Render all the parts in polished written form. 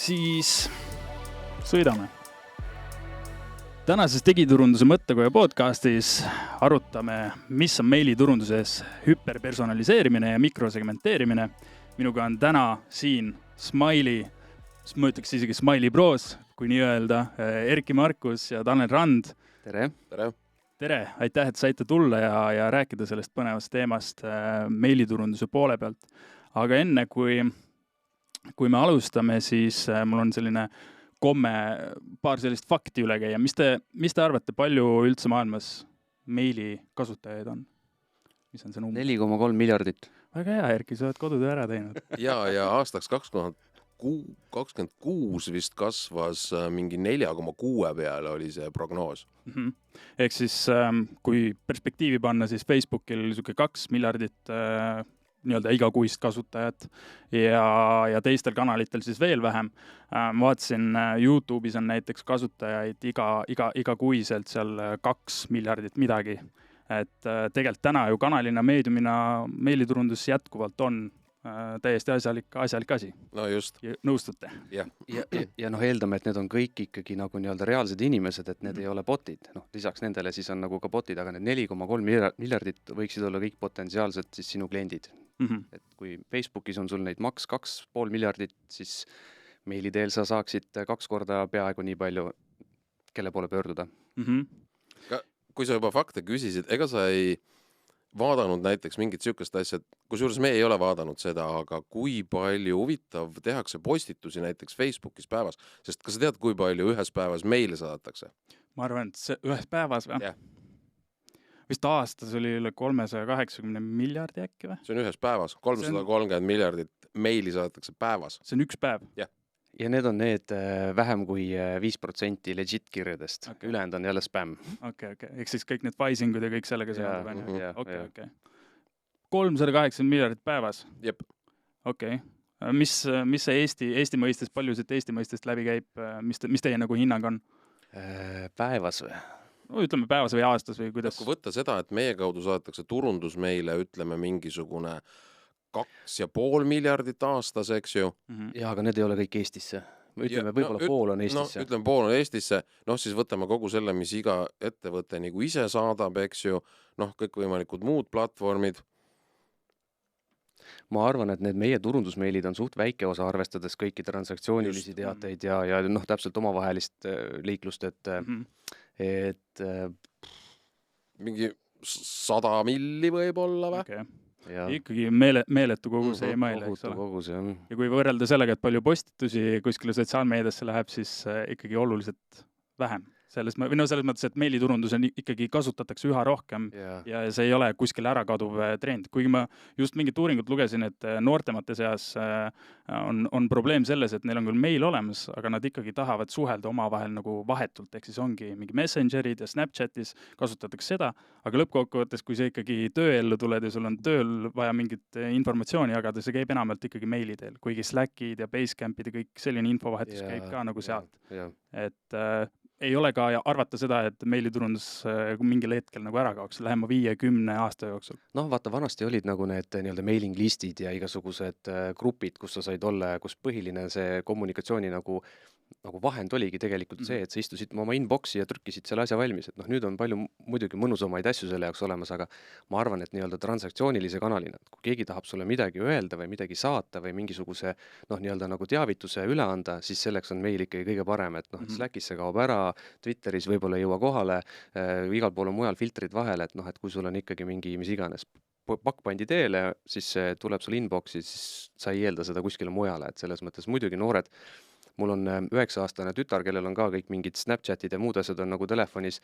Siis sõidame. Tänases digiturunduse mõttekoja podcastis arutame, mis on meiliturunduses hüperpersonaliseerimine ja mikrosegmenteerimine. Minuga on täna siin Smiley, ma ütleks isegi Smiley Bros, kui nii öelda, Erki Markus ja Tanel Rand. Tere! Tere! Tere, aitäh, et saite tulla ja rääkida sellest põnevast teemast meiliturunduse poole pealt. Aga enne, kui me alustame, siis mul on selline komme, paar sellist fakti üle käia. Mis te arvate, palju üldse maailmas meili kasutajaid on? Mis on see number? 4,3 miljardit. Väga hea, Erki, sa oled kodutöö ära teinud. Ja aastaks 2026 vist kasvas mingi 4,6 peale oli see prognoos. Ehk siis, kui perspektiivi panna, siis Facebookil 2 miljardit nii-öelda igakuist kasutajat ja teistel kanalitel siis veel vähem. Vaatasin, YouTube'is on näiteks kasutajaid igakuiselt seal 2 miljardit midagi. Et tegelikult täna ju kanalina meediumina meiliturundus jätkuvalt on täiesti asjalik asi. No just. Nõustute? Ja eeldame, et need on kõik ikkagi nagu nii-öelda reaalsed inimesed, et need ei ole botid. Lisaks nendele siis on nagu ka botid, aga need 4,3 miljardit võiksid olla kõik potentsiaalselt siis sinu kliendid. Et kui Facebookis on sul neid maks 2,5 miljardit, siis meili teel sa saaksid 2 korda peaaegu nii palju, kelle poole pöörduda. Kui sa juba fakte küsisid, ega sa ei vaadanud näiteks mingit sihukest asja, kusjuures me ei ole vaadanud seda, aga kui palju huvitav tehakse postitusi näiteks Facebookis päevas, sest kas sa tead, kui palju ühes päevas meile saadetakse? Ma arvan, et see ühes päevas või? Yeah. Vist aastas oli üle 380 miljardi äkki või? See on ühes päevas, 330 miljardit meili saadetakse päevas. See on üks päev? Jah. Ja need on need vähem kui 5% legit kirjadest. Okay. Ülejäänud on jälle spam. Okay. Ehk siis kõik need phishingud ja kõik sellega seondub. Okay. 380 miljardit päevas? Jep. Okay. Mis see Eesti mõistes, palju siit Eesti mõistest läbi käib? Mis teie nagu hinnang on? Päevas või? No, ütleme päevas või aastas või kuidas? Kui võtta seda, et meie kaudu saadetakse turundus meile, ütleme mingisugune 2,5 miljardit aastas, eks ju. Ja, aga need ei ole kõik Eestisse. Ütleme, võib-olla pool on Eestisse. Ütleme, pool on Eestisse. Siis võtame kogu selle, mis iga ettevõte nagu ise saadab, eks ju. Kõikvõimalikud muud platvormid. Ma arvan, et need meie turundusmeilid on suht väike osa, arvestades kõiki transaktsioonilisi teateid ja täpselt omavahelist liiklust, et mingi 100 milli võib-olla või? Okay. Ikkagi meeletu kogus ei maile, eks ole. Kogus, jah. Ja kui võrrelda sellega, et palju postitusi kuskile sotsiaalmeediasse läheb, siis ikkagi oluliselt vähem. Selles mõttes, et meiliturundus on ikkagi kasutatakse üha rohkem ja see ei ole kuskil ära kaduv trend. Kuigi ma just mingit uuringut lugesin, et noortemate seas on probleem selles, et neil on küll meil olemas, aga nad ikkagi tahavad suhelda omavahel nagu vahetult, ehk siis ongi mingi Messengerid ja Snapchatis kasutatakse seda, aga lõppkokkuvõttes, kui see ikkagi tööellu tuled ja sul on tööl vaja mingit informatsiooni jagada, see käib enamalt ikkagi meili teel, kuigi Slackid ja Basecampid ja kõik selline infovahetus käib ka nagu sealt. Et ei ole ka arvata seda, et meiliturundus mingil hetkel nagu ära kaoks lähema 5-10 aasta jooksul. Vaata, vanasti olid nagu need nii-öelda mailing listid ja igasugused grupid, kus sa said olla, kus põhiline see kommunikatsiooni nagu vahend oligi tegelikult see, et sa istusid oma inboxi ja trükkisid selle asja valmis. Et nüüd on palju muidugi mõnusamaid asju selle jaoks olemas, aga ma arvan, et nii-öelda transaktsioonilise kanalina, kui keegi tahab sulle midagi öelda või midagi saata või mingisuguse nii-öelda nagu teavituse üle anda, siis selleks on meil ikkagi kõige parem, et Slackis see kaob ära, Twitteris võib-olla ei jõua kohale, igal pool on mujal filtrid vahel, et kui sul on ikkagi mingi mis iganes pakkpandi teele, siis see tuleb sul inboxi, siis sa ei eelda seda kuskile mujale, et selles mõttes muidugi noored. Mul on 9-aastane tütar, kellel on ka kõik mingid Snapchatid ja muud asjad on nagu telefonis.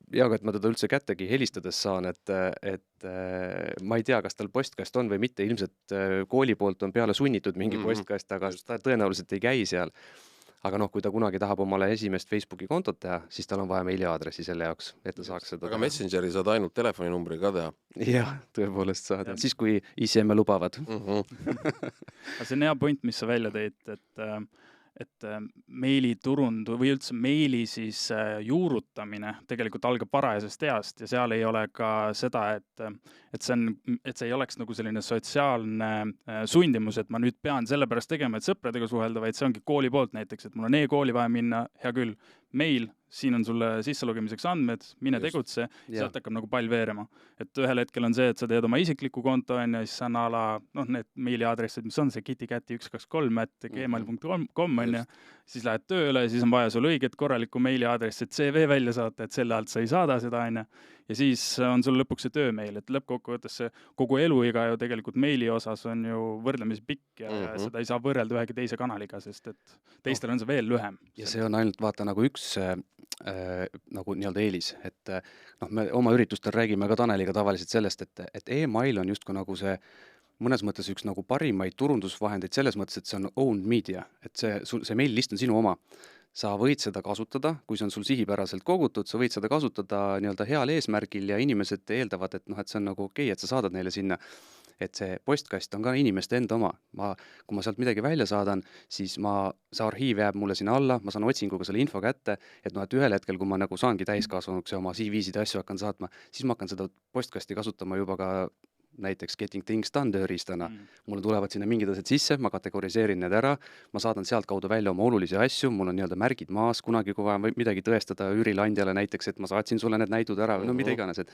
Ja et ma teda üldse kättegi helistades saan, et ma ei tea, kas tal postkast on või mitte. Ilmselt kooli poolt on peale sunnitud mingi postkast, aga ta tõenäoliselt ei käi seal. Aga kui ta kunagi tahab omale esimest Facebooki kontot teha, siis tal on vaja meiliaadressi selle jaoks, et ta saaks seda aga teha. Messengeri saad ainult telefoninumbri ka teha. Jah, tõepoolest saada. Siis, kui ICM lubavad. See on hea point, mis sa välja tõid, et meiliturundu või üldse meili siis juurutamine tegelikult algab varajasest east ja seal ei ole ka seda, et see ei oleks nagu selline sotsiaalne sundimus, et ma nüüd pean sellepärast tegema, et sõpradega suhelda, vaid see ongi kooli poolt näiteks, et mul on e-kooli vaja minna, hea küll, meil, siin on sulle sisselogimiseks andmed, mine tegutse, sealt hakkab nagu pall veerema. Et ühel hetkel on see, et sa teed oma isikliku konto ja siis on ala, need meiliaadressid, mis on see kittycatti123@gmail.com on ja siis lähed tööle, siis on vaja sul õiget korralikku meiliaadressi, et CV välja saata, et selle alt sa ei saada seda, on ja siis on sul lõpuks see töömeil, et lõppkokkuvõttes see kogu eluiga ju tegelikult meili osas on ju võrdlemisi pikk ja seda ei saa võrrelda ühegi teise kanaliga, sest et teistel on see veel lühem. Ja see on ainult vaata nagu üks nagu nii-öelda eelis, et me oma üritustel räägime ka Taneliga tavaliselt sellest, et e-mail on justkui nagu see mõnes mõttes üks nagu parimaid turundusvahendeid selles mõttes, et see on owned media, et see meililist on sinu oma. Sa võid seda kasutada, kui see on sul sihipäraselt kogutud, sa võid seda kasutada nii-öelda heal eesmärgil ja inimesed eeldavad, et see on nagu okei, et sa saadad neile sinna. Et see postkast on ka inimeste enda oma. Kui ma sealt midagi välja saadan, siis see arhiiv jääb mulle sinna alla, ma saan otsinguga selle info kätte, et et ühel hetkel, kui ma nagu saangi täiskasvanuks ja oma CV-sid ja asju hakkan saatma, siis ma hakkan seda postkasti kasutama juba ka näiteks Getting Things Done tööriistana. Mulle tulevad sinna mingid asjad sisse, ma kategoriseerin need ära, ma saadan sealt kaudu välja oma olulisi asju, mul on nii-öelda märgid maas, kunagi kui vaja midagi tõestada üürilandjale näiteks, et ma saatsin sulle need näidud ära, mida iganes, et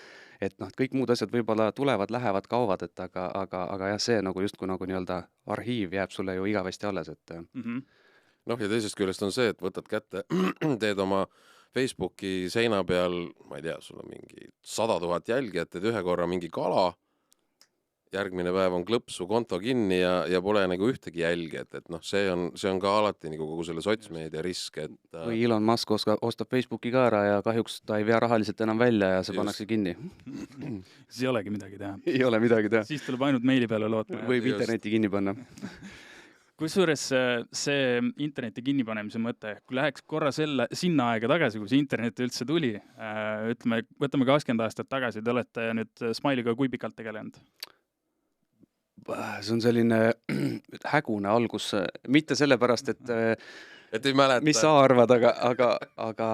kõik muud asjad võib-olla tulevad, lähevad, kaovad, aga jah, see nagu justkui nagu nii-öelda arhiiv jääb sulle ju igavesti alles, et ja teisest küljest on see, et võtad kätte, teed oma Facebooki seina peal, ma ei tea, sul on mingi 100 000 jälgijat, teed ühe korra mingi kala, järgmine päev on klõpsu konto kinni ja pole nagu ühtegi jälgi, et see on ka alati nagu kogu selle sotsmeedia risk, et või Elon Musk ostab Facebooki ka ära ja kahjuks ta ei vea rahaliselt enam välja ja see pannakse kinni. Siis ei olegi midagi teha. Ei ole midagi teha. Siis tuleb ainult meili peale lootma. Võib interneti kinni panna. Kusjuures see interneti kinnipanemise mõte, kui läheks korra sinna aega tagasi, kui see internet üldse tuli, ütleme, võtame 20 aastat tagasi, te olete nüüd Smile'iga kui pikalt tegelenud? See on selline hägune algus, mitte sellepärast, et ei mäleta. Mis sa arvad, aga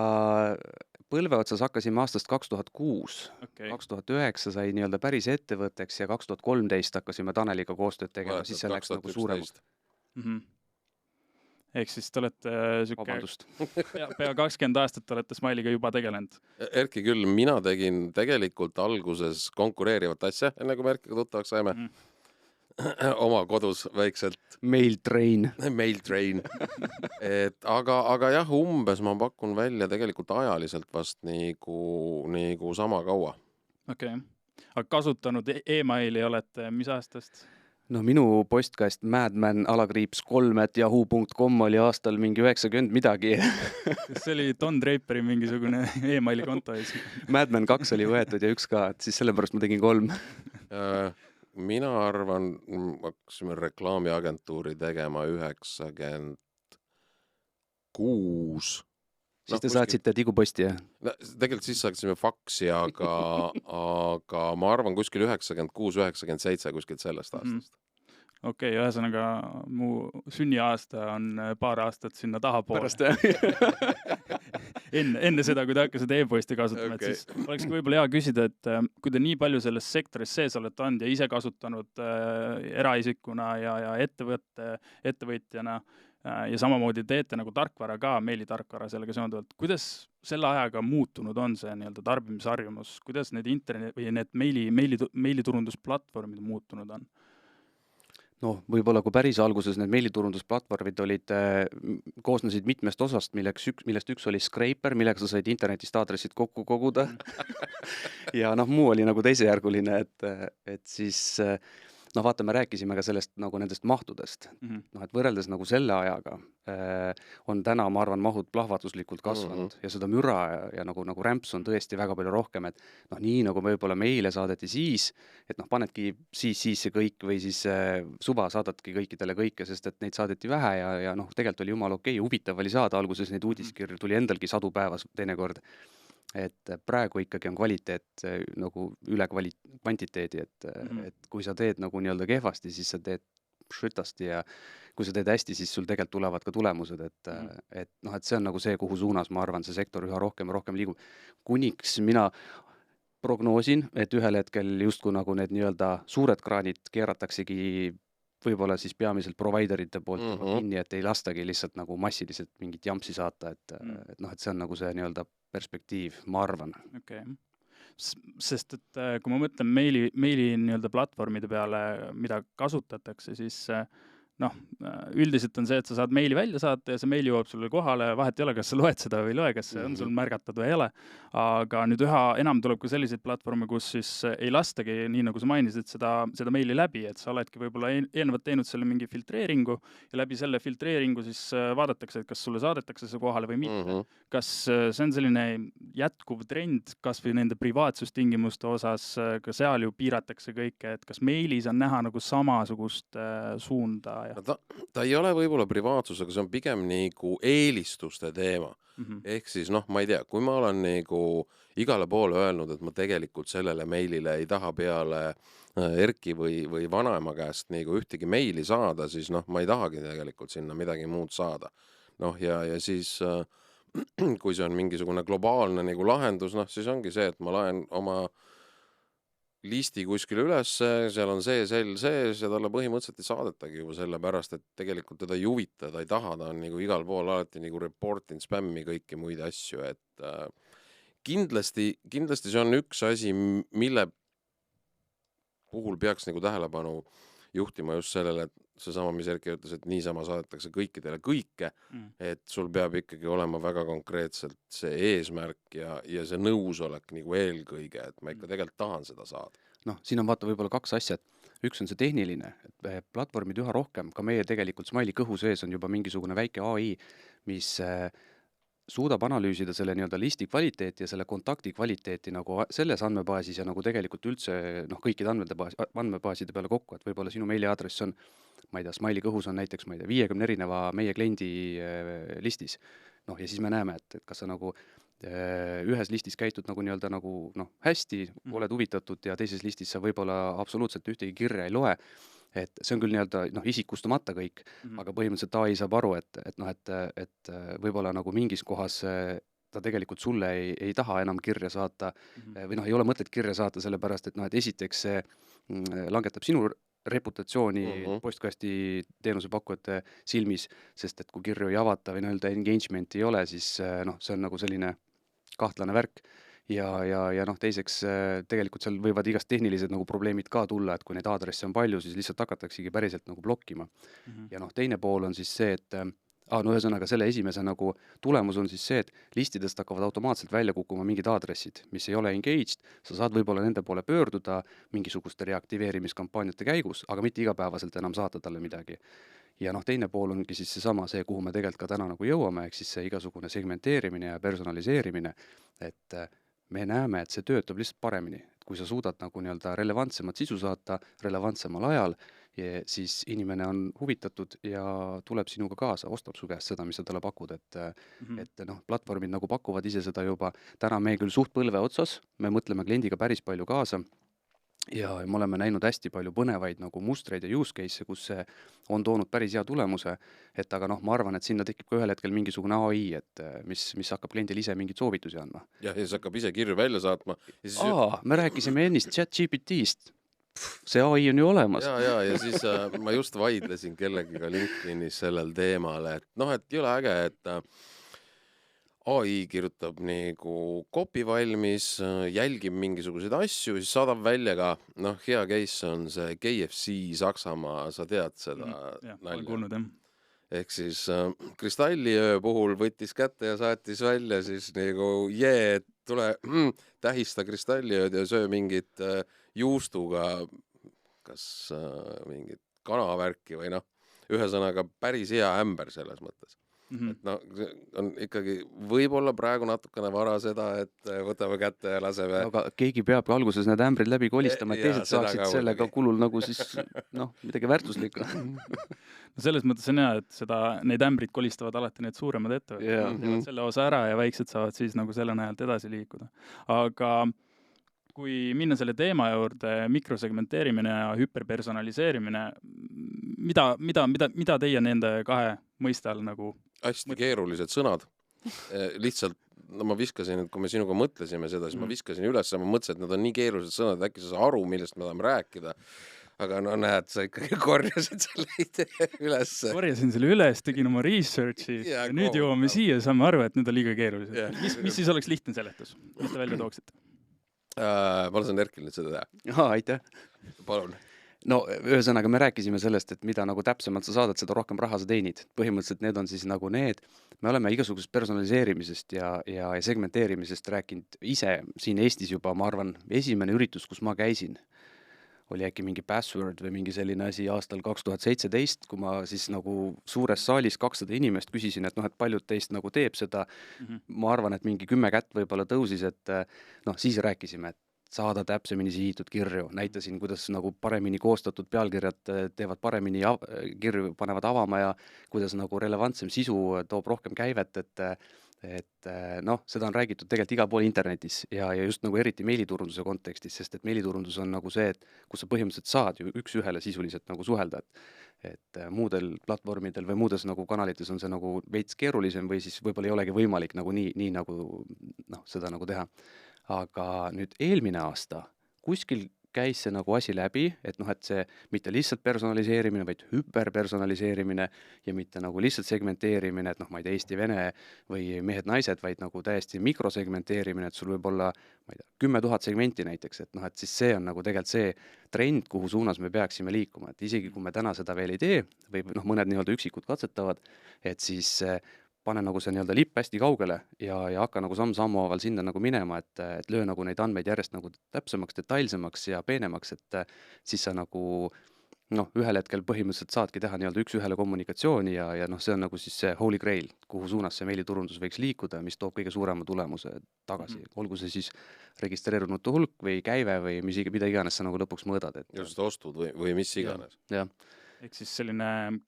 põlve otsas hakkasime aastast 2006. 2009 sai nii-öelda päris ettevõtteks ja 2013 hakkasime Taneliga koostööd tegema, siis see läks nagu suuremalt. Ehk siis te olete pea 20 aastat olete Smile'iga juba tegelenud. Erki küll, mina tegin tegelikult alguses konkureerivat asja, enne kui me Erkiga tuttavaks saime. Oma kodus väikselt. Mailtrain. Aga jah, umbes ma pakun välja tegelikult ajaliselt vast nagu sama kaua. Okei. Aga kasutanud e-maili olete mis aastast? No minu postkast madman_3@yahoo.com oli aastal mingi 90 midagi. See oli Don Draperi mingisugune e-maili konto. Madman 2 oli võetud ja 1 ka, et siis sellepärast ma tegin 3. Mina arvan, hakkasime reklaamiagentuuri tegema 96. Siis te saatsite tiguposti, jah? Tegelikult siis saaksime faksi, aga ma arvan kuskil 96-97 kuskil sellest aastast. Okei, ühesõnaga mu sünniaasta on paar aastat sinna tahapoole. Enne seda, kui te hakkasite e-posti kasutama, et siis oleks võib-olla hea küsida, et kui te nii palju selles sektoris sees olete andnud ja ise kasutanud eraisikuna ja ettevõtjana ja samamoodi teete nagu tarkvara ka, meilitarkvara sellega seonduvalt. Kuidas selle ajaga muutunud on see nii-öelda tarbimisharjumus? Kuidas need internet või need meiliturundusplatvormid muutunud on? No, võib-olla kui päris alguses need meiliturundusplatvormid koosnesid mitmest osast, millest üks oli Scraper, millega sa said internetist aadressid kokku koguda. Ja muu oli nagu teisejärguline, et siis vaata, me rääkisime ka sellest nagu nendest mahtudest. Et võrreldes nagu selle ajaga on täna, ma arvan, mahud plahvatuslikult kasvanud ja seda müra ja nagu rämps on tõesti väga palju rohkem, et nii nagu võib-olla meile saadeti siis, et panedki siis see kõik või siis suva saadadki kõikidele kõike, sest et neid saadeti vähe ja tegelikult oli jumal okei, huvitav oli saada, alguses neid uudiskirju tuli endalgi 100 päevas teinekord. Et praegu ikkagi on kvaliteet nagu üle kvantiteedi, et kui sa teed nagu nii-öelda kehvasti, siis sa teed šritast ja kui sa teed hästi, siis sul tegelikult tulevad ka tulemused, et noh, et see on nagu see, kuhu suunas, ma arvan, see sektor üha rohkem ja rohkem liigub. Kuniks mina prognoosin, et ühel hetkel justkui nagu need nii-öelda suured kraanid keerataksegi võib-olla siis peamiselt providerite poolt kinni, et ei lastagi lihtsalt nagu massiliselt mingit jampsi saata, et noh, et see on nagu see nii-öelda perspektiiv, ma arvan. Okay. Sest et kui ma mõtlen meili nii-öelda platvormide peale, mida kasutatakse, siis noh, üldiselt on see, et sa saad meili välja saata ja see meili jõuab sulle kohale, vahet ei ole, kas sa loed seda või ei loe, kas see on sul märgatud või ei ole. Aga nüüd üha enam tuleb ka selliseid platvorme, kus siis ei lastagi, nii nagu sa mainisid, seda meili läbi, et sa oledki võib-olla eelnevalt teinud selle mingi filtreeringu ja läbi selle filtreeringu siis vaadatakse, et kas sulle saadetakse see kohale või mitte. Kas see on selline jätkuv trend, kas või nende privaatsustingimuste osas, ka seal ju piiratakse kõike, et kas meilis on näha nagu samasugust suunda? No ta ei ole võib-olla privaatsus, aga see on pigem nagu eelistuste teema. Ehk siis, noh, ma ei tea, kui ma olen nagu igale poole öelnud, et ma tegelikult sellele meilile ei taha peale Erki või vanaema käest nagu ühtegi meili saada, siis noh, ma ei tahagi tegelikult sinna midagi muud saada. Noh, ja siis kui see on mingisugune globaalne nagu lahendus, noh, siis ongi see, et ma laen oma listi kuskil üles, seal on see sees ja talle põhimõtteliselt ei saadetagi juba sellepärast, et tegelikult teda ei huvita, ta ei taha, ta on nagu igal pool alati nagu reportinud spämmi kõiki muid asju, et kindlasti see on üks asi, mille puhul peaks nagu tähelepanu juhtima just sellele, et seesama, mis Erki ütles, et niisama saadetakse kõikidele kõike, et sul peab ikkagi olema väga konkreetselt see eesmärk ja see nõusolek nagu eelkõige, et ma ikka tegelikult tahan seda saada. Noh, siin on vaata võib-olla kaks asja. Üks on see tehniline, et platvormid üha rohkem, ka meie tegelikult Smiley kõhu sees on juba mingisugune väike AI, mis suudab analüüsida selle nii-öelda listi kvaliteeti ja selle kontakti kvaliteeti nagu selles andmebaasis ja nagu tegelikult üldse kõikide andmebaaside peale kokku, et võib-olla sinu meiliaadress on, ma ei tea, Smiley kõhus on näiteks, ma ei tea, 50 erineva meie kliendi listis. Noh, ja siis me näeme, et kas sa nagu ühes listis käitud nagu nii-öelda nagu hästi, oled huvitatud ja teises listis sa võib-olla absoluutselt ühtegi kirja ei loe. Et see on küll nii-öelda isikustamata kõik, aga põhimõtteliselt AI saab aru, et võib-olla nagu mingis kohas ta tegelikult sulle ei taha enam kirja saata või ei ole mõtet kirja saata, sellepärast, et esiteks see langetab sinu reputatsiooni postkasti teenusepakkujate silmis, sest et kui kirju ei avata või nii-öelda engagement ei ole, siis see on nagu selline kahtlane värk. Ja teiseks tegelikult seal võivad igast tehnilised nagu probleemid ka tulla, et kui neid aadresse on palju, siis lihtsalt hakataksegi päriselt nagu blokkima. Ja teine pool on siis see, et ühesõnaga selle esimese nagu tulemus on siis see, et listidest hakkavad automaatselt välja kukkuma mingid aadressid, mis ei ole engaged, sa saad võib-olla nende poole pöörduda mingisuguste reaktiveerimiskampaaniate käigus, aga mitte igapäevaselt enam saata talle midagi. Ja teine pool ongi siis seesama see, kuhu me tegelikult ka täna nagu jõuame, ehk siis see igasugune segmenteerimine ja personaliseerimine, et me näeme, et see töötab lihtsalt paremini. Kui sa suudad nagu nii-öelda relevantsemat sisu saata relevantsemal ajal, siis inimene on huvitatud ja tuleb sinuga kaasa, ostab su käest seda, mis sa talle pakud, et platvormid nagu pakuvad ise seda juba. Täna me küll suht põlve otsas, me mõtleme kliendiga päris palju kaasa ja me oleme näinud hästi palju põnevaid nagu mustreid ja use case, kus see on toonud päris hea tulemuse, et aga ma arvan, et sinna tekib ka ühel hetkel mingisugune AI, et mis hakkab kliendil ise mingid soovitusi andma. Ja siis hakkab ise kirju välja saatma. Me rääkisime ennist ChatGPT-st. See AI on ju olemas. Ja siis ma just vaidlesin kellegiga LinkedInis sellel teemal, et et ei ole äge, et AI kirjutab nagu copy valmis, jälgib mingisuguseid asju, siis saadab välja ka, hea case on see KFC Saksamaa, sa tead seda nalja. Ehk siis Kristalliöö puhul võttis kätte ja saatis välja siis nagu tule tähista Kristalliööd ja söö mingit juustuga kas mingit kanavärki või ühesõnaga päris hea ämber selles mõttes. Et on ikkagi võib-olla praegu natukene vara seda, et võtame kätte ja laseme. Aga keegi peab alguses need ämbrid läbi kolistama, et teised saaksid sellega kulul nagu siis midagi väärtuslikku. Selles mõttes on hea, et neid ämbrid kolistavad alati need suuremad ettevõtted. Teevad selle osa ära ja väiksed saavad siis nagu selle najalt edasi liikuda. Aga kui minna selle teema juurde, mikrosegmenteerimine ja hüperpersonaliseerimine, mida teie nende kahe mõiste all nagu hästi keerulised sõnad. Lihtsalt, no ma viskasin, et kui me sinuga mõtlesime seda, siis ma viskasin üles ja ma mõtlesin, et nad on nii keerulised sõnad, et äkki sa saa aru, millest me tahame rääkida. Aga no näed, sa ikkagi korjasid selle idee üles. Korjasin selle üles, tegin oma researchi ja nüüd jõuame siia ja saame aru, et nüüd on liiga keerulised. Mis siis oleks lihtne seletus? Mis te välja tooksite? Ma lasen Erkil nüüd seda teha. Aitäh. Palun. No ühesõnaga me rääkisime sellest, et mida nagu täpsemalt sa saadad, seda rohkem raha sa teenid. Põhimõtteliselt need on siis nagu need, me oleme igasugusest personaliseerimisest ja segmenteerimisest rääkinud ise siin Eestis juba, ma arvan, esimene üritus, kus ma käisin, oli äkki mingi Password või mingi selline asi aastal 2017, kui ma siis nagu suures saalis 200 inimest küsisin, et noh, et paljud teist nagu teeb seda. Ma arvan, et mingi 10 kätt võib-olla tõusis, et noh, siis rääkisime, et saada täpsemini sihitud kirju. Näitasin, kuidas nagu paremini koostatud pealkirjad teevad paremini kirju, panevad avama ja kuidas nagu relevantsem sisu toob rohkem käivet, et noh, seda on räägitud tegelikult igal pool internetis ja just nagu eriti meiliturunduse kontekstis, sest et meiliturundus on nagu see, et kus sa põhimõtteliselt saad ju üks ühele sisuliselt nagu suhelda, et muudel platvormidel või muudes nagu kanalites on see nagu veits keerulisem või siis võib-olla ei olegi võimalik nagu nii nagu noh, seda nagu teha. Aga nüüd eelmine aasta kuskil käis see nagu asi läbi, et noh, et see mitte lihtsalt personaliseerimine, vaid hüperpersonaliseerimine ja mitte nagu lihtsalt segmenteerimine, et noh, ma ei tea, Eesti-Vene või mehed-naised, vaid nagu täiesti mikrosegmenteerimine, et sul võib olla, ma ei tea, 10 000 segmenti näiteks, et noh, et siis see on nagu tegelikult see trend, kuhu suunas me peaksime liikuma, et isegi kui me täna seda veel ei tee või noh, mõned nii-öelda üksikud katsetavad, et siis pane nagu see nii-öelda lipp hästi kaugele ja hakka nagu samm-sammu haaval sinna nagu minema, et löö nagu neid andmeid järjest nagu täpsemaks, detailsemaks ja peenemaks, et siis sa nagu noh, ühel hetkel põhimõtteliselt saadki teha nii-öelda üks-ühele kommunikatsiooni ja noh, see on nagu siis see holy grail, kuhu suunas see meiliturundus võiks liikuda, mis toob kõige suurema tulemuse tagasi. Olgu see siis registreerunute hulk või käive või mida iganes sa nagu lõpuks mõõdad. Just ostud või mis iganes. Jah. Ehk siis selline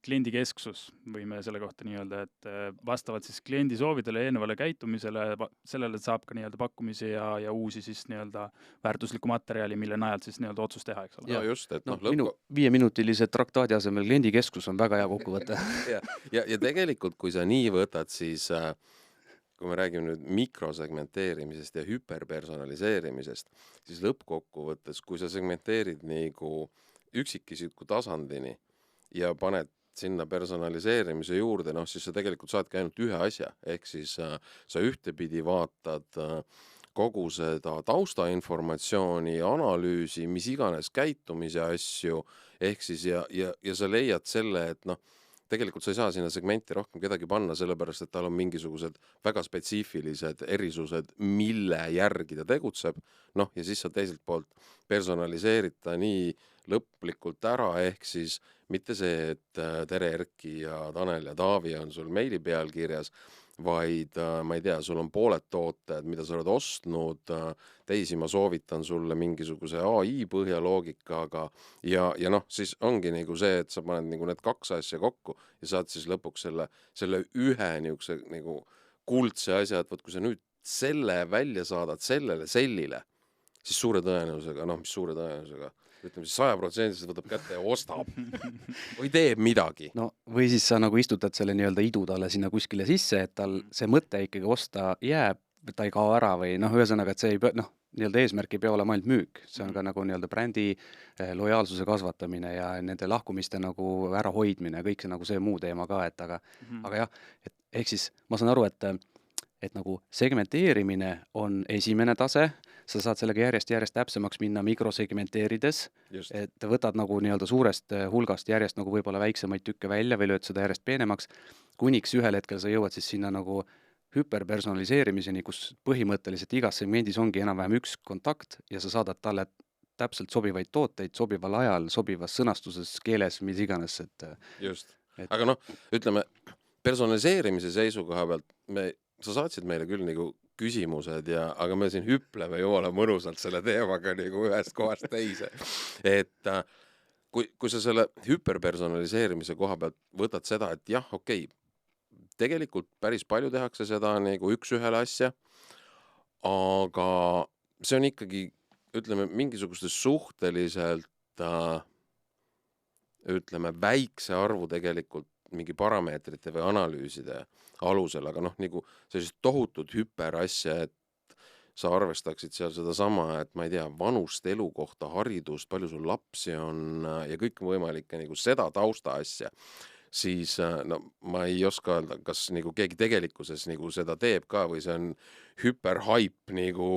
kliendikesksus võime selle kohta nii-öelda, et vastavalt siis kliendi soovidele ja eelnevale käitumisele, sellele saab ka nii-öelda pakkumisi ja uusi siis nii-öelda väärtuslikku materjali, mille najalt siis nii-öelda otsus teha, eks ole. Ja just, et no, minu 5-minutilise traktaadi asemel kliendikeskus on väga hea kokkuvõte. ja tegelikult, kui sa nii võtad, siis kui me räägime nüüd mikrosegmenteerimisest ja hüperpersonaliseerimisest, siis lõppkokkuvõttes, kui sa segmenteerid nagu üksikisiku tasandini ja paned sinna personaliseerimise juurde, noh siis sa tegelikult saadki ainult ühe asja, ehk siis sa ühtepidi vaatad kogu seda taustainformatsiooni, analüüsi, mis iganes käitumise asju, ehk siis ja sa leiad selle, et noh, tegelikult sa ei saa sinna segmenti rohkem kedagi panna, sellepärast, et tal on mingisugused väga spetsiifilised erisused, mille järgi ta tegutseb, noh ja siis sa teiselt poolt personaliseerid ta nii lõplikult ära, ehk siis mitte see, et tere Erki ja Tanel ja Taavi on sul meili pealkirjas, vaid ma ei tea, sul on pooled tooted, mida sa oled ostnud, teisi ma soovitan sulle mingisuguse AI põhjaloogikaga ja noh, siis ongi nagu see, et sa paned nagu need kaks asja kokku ja saad siis lõpuks selle ühe niisuguse nagu kuldse asja, et võt, kui sa nüüd selle välja saadad sellele sellile, siis suure tõenäosusega, noh, mis suure tõenäosusega, ütleme siis 100% võtab kätte ja ostab või teeb midagi. No või siis sa nagu istutad selle nii-öelda idu talle sinna kuskile sisse, et tal see mõte ikkagi osta jääb, ta ei kao ära või noh, ühesõnaga, et see ei pea, noh, nii-öelda eesmärk ei pea olema ainult müük, see on ka nagu nii-öelda brändi lojaalsuse kasvatamine ja nende lahkumiste nagu ära hoidmine ja kõik see nagu see muu teema ka, et aga jah, et ehk siis ma saan aru, et nagu segmenteerimine on esimene tase, sa saad sellega järjest täpsemaks minna mikrosegmenteerides, et võtad nagu nii-öelda suurest hulgast järjest nagu võib-olla väiksemaid tükke välja või lööd seda järjest peenemaks, kuniks ühel hetkel sa jõuad siis sinna nagu hüperpersonaliseerimiseni, kus põhimõtteliselt igas segmendis ongi enam-vähem üks kontakt ja sa saadad talle täpselt sobivaid tooteid, sobival ajal, sobivas sõnastuses, keeles, mis iganes. Just, aga noh, ütleme, personaliseerimise seisukoha pealt sa saatsid meile küll nagu küsimused aga me siin hüpleme jumala mõnusalt selle teemaga nagu ühest kohast teise. Et kui sa selle hüperpersonaliseerimise koha pealt võtad seda, et jah, okei, tegelikult päris palju tehakse seda nagu üks-ühele asja, aga see on ikkagi ütleme, mingisugustes suhteliselt ütleme, väikse arvu tegelikult mingi parameetrite või analüüside alusel, aga nagu sellised tohutud hüperasja, et sa arvestaksid seal sedasama, et ma ei tea, vanust, elukohta, haridust, palju sul lapsi on ja kõik võimalikke nagu seda tausta asja, siis no ma ei oska öelda, kas nagu keegi tegelikkuses nagu seda teeb ka või see on hüperhype nagu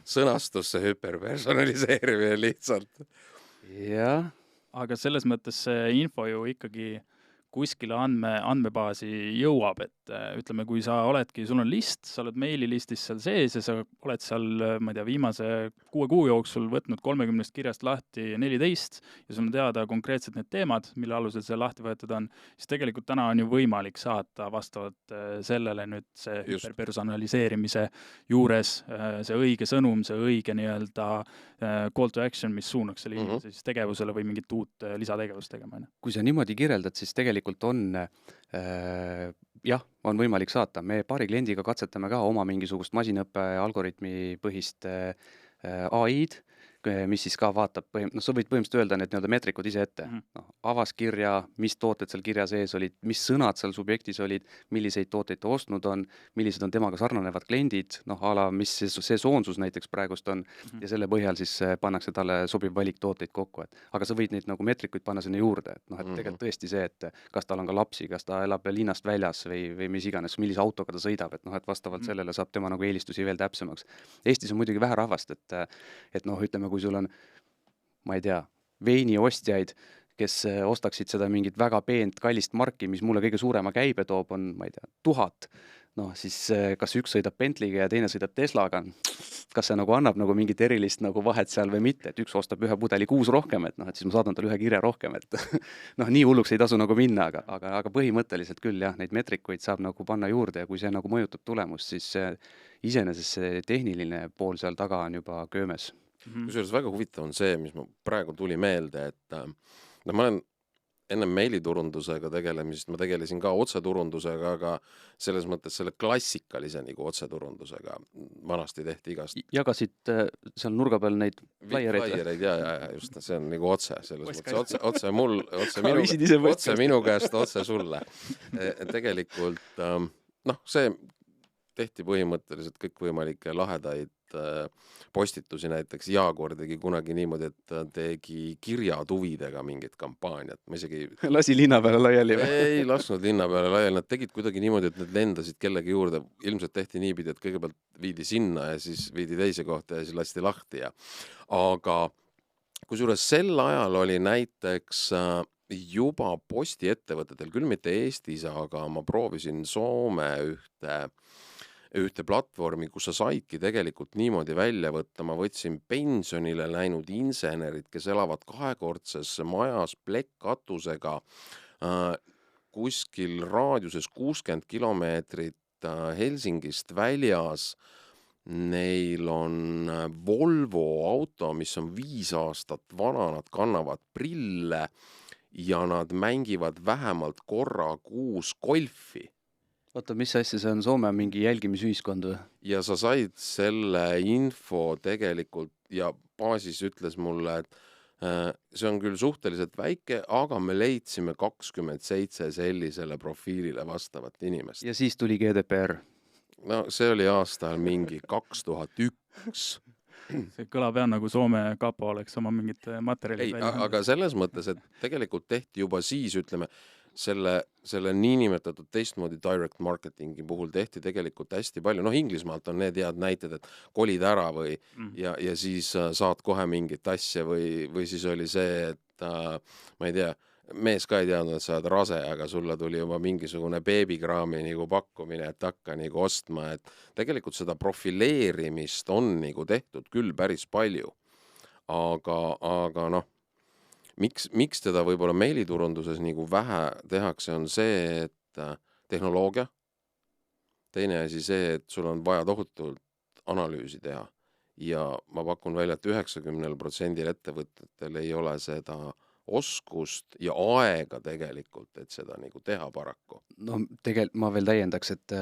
sõnastusse hüperpersonaliseerimine lihtsalt. Jah. Aga selles mõttes see info ju ikkagi kuskile andmebaasi jõuab, et ütleme, kui sa oledki, sul on list, sa oled meililistis seal sees ja sa oled seal, ma ei tea, viimase 6 kuu jooksul võtnud 30 kirjast lahti 14 ja sul on teada konkreetselt need teemad, mille alusel see lahti võetud on, siis tegelikult täna on ju võimalik saata vastavalt sellele nüüd see hüperpersonaliseerimise juures see õige sõnum, see õige nii-öelda call to action, mis suunaks selle inimese siis tegevusele või mingit uut lisategevust tegema. Kui sa niimoodi kirjeldad, siis tegelikult on, jah, on võimalik saata. Me paari kliendiga katsetame ka oma mingisugust masinõppe algoritmi põhist AI-d, mis siis ka vaatab, sa võid põhimõtteliselt öelda need nii-öelda meetrikud ise ette. Avas kirja, mis tooted seal kirja sees olid, mis sõnad seal subjektis olid, milliseid tooteid ta ostnud on, millised on temaga sarnanevad kliendid, ala mis sesoonsus näiteks praegust on ja selle põhjal siis pannakse talle sobiv valik tooteid kokku. Aga sa võid neid nagu meetrikuid panna sinna juurde, et tegelikult tõesti see, et kas tal on ka lapsi, kas ta elab linnast väljas või mis iganes, millise autoga ta sõidab, et vastavalt sellele saab tema nagu eelistusi veel täpsemaks. Eestis on muidugi vähe rahvast, et ütleme, kui sul on, ma ei tea, veini ostjaid, kes ostaksid seda mingit väga peent kallist marki, mis mulle kõige suurema käibe toob, on, ma ei tea, 1000. Siis kas üks sõidab Bentley'ga ja teine sõidab Teslaga, kas see nagu annab nagu mingit erilist nagu vahet seal või mitte, et üks ostab 1 pudeli kuus rohkem, et siis ma saadan talle 1 kirja rohkem, et nii hulluks ei tasu nagu minna, aga põhimõtteliselt küll jah, neid meetrikuid saab nagu panna juurde ja kui see nagu mõjutab tulemust, siis iseenesest see tehniline pool seal taga on juba köömes. Kusjuures väga huvitav on see, mis ma praegu tuli meelde, et ma olen enne meiliturundusega tegelemisest, ma tegelesin ka otseturundusega, aga selles mõttes selle klassikalise nagu otseturundusega vanasti tehti igast. Jagasid seal nurga peal neid flaiereid? Ja just, see on nagu otse, selles mõttes otse minu käest, otse sulle. Tegelikult, see tehti põhimõtteliselt kõikvõimalikke lahedaid postitusi näiteks. Jaaguar tegi kunagi niimoodi, et tegi kirjatuvidega mingit kampaaniat. Ma isegi... Lasi linna peale laiali või? Ei lasknud linna peale laiali. Nad tegid kuidagi niimoodi, et nad lendasid kellegi juurde. Ilmselt tehti niipidi, et kõigepealt viidi sinna ja siis viidi teise kohta ja siis lasti lahti. Aga kusjuures sel ajal oli näiteks juba postiettevõtetel, küll mitte Eestis, aga ma proovisin Soome ühte platvormi, kus sa saidki tegelikult niimoodi välja võtta. Ma võtsin pensionile läinud insenerid, kes elavad 2-kordses majas plekkkatusega kuskil raadiuses 60 kilomeetrit Helsingist väljas. Neil on Volvo auto, mis on 5 aastat vana, nad kannavad prille ja nad mängivad vähemalt korra kuus golfi. Oota, mis asja see on? Soome mingi jälgimisühiskond või? Ja sa said selle info tegelikult ja baasis ütles mulle, et see on küll suhteliselt väike, aga me leidsime 27 sellisele profiilile vastavat inimest. Ja siis tuli GDPR? No see oli aastal mingi 2001. See kõlab jah, nagu Soome kapo oleks oma mingit materjali. Ei, aga selles mõttes, et tegelikult tehti juba siis, ütleme, selle niinimetatud teistmoodi direct marketingi puhul tehti tegelikult hästi palju. Inglismaalt on need head näited, et kolid ära või ja siis saad kohe mingit asja või siis oli see, et ma ei tea, mees ka ei teadnud, et sa oled rase, aga sulle tuli juba mingisugune beebikraami nagu pakkumine, et hakka nagu ostma, et tegelikult seda profileerimist on nagu tehtud küll päris palju. Aga miks teda võib-olla meiliturunduses nagu vähe tehakse, on see, et tehnoloogia. Teine asi see, et sul on vaja tohutult analüüsi teha. Ja ma pakun välja, et 90% ettevõtetel ei ole seda oskust ja aega tegelikult, et seda nagu teha paraku. Tegelikult ma veel täiendaks, et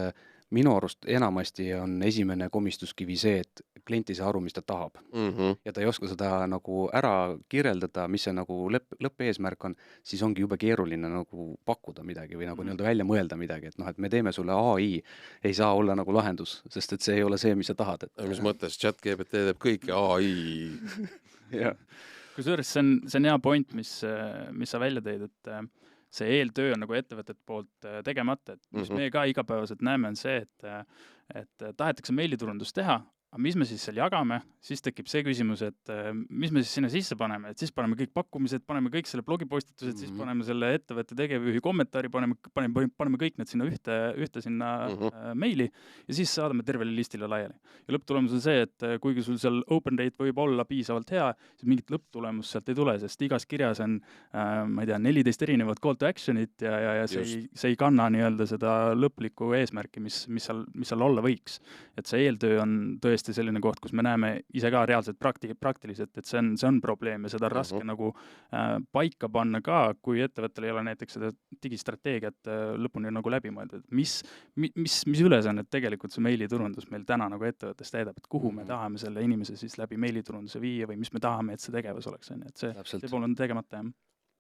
minu arust enamasti on esimene komistuskivi see, et klient ei saa aru, mis ta tahab. Ja ta ei oska seda nagu ära kirjeldada, mis see nagu lõppeesmärk on, siis ongi jube keeruline nagu pakkuda midagi või nagu nii-öelda välja mõelda midagi, et noh, et me teeme sulle AI, ei saa olla nagu lahendus, sest et see ei ole see, mis sa tahad. Et... Mis mõttes ChatGPT teeb kõike AI? Jah. Kusjuures see on hea point, mis sa välja tõid, et see eeltöö on nagu ettevõtet poolt tegemata, et mis meie ka igapäevaselt näeme, on see, et tahetakse meiliturundust teha, aga mis me siis seal jagame, siis tekib see küsimus, et mis me siis sinna sisse paneme, et siis paneme kõik pakkumised, paneme kõik selle blogipostitused, siis paneme selle ettevõtte tegevjuhi kommentaari, paneme kõik need sinna ühte sinna meili ja siis saadame tervele listile laiali. Ja lõpptulemus on see, et kuigi sul seal open rate võib olla piisavalt hea, siis mingit lõpptulemust sealt ei tule, sest igas kirjas on, ma ei tea, 14 erinevat call to action'it ja see ei kanna nii-öelda seda lõplikku eesmärki, mis seal olla võiks. Et see eeltöö on tõesti selline koht, kus me näeme ise ka reaalselt praktiliselt, et see on probleem ja seda on raske nagu paika panna ka, kui ettevõttel ei ole näiteks seda digistrateegiat lõpuni nagu läbi mõeldud. Mis ülesannet tegelikult see meiliturundus meil täna nagu ettevõttes täidab, et kuhu me tahame selle inimese siis läbi meiliturunduse viia või mis me tahame, et see tegevus oleks, et see pool on tegemata, jah.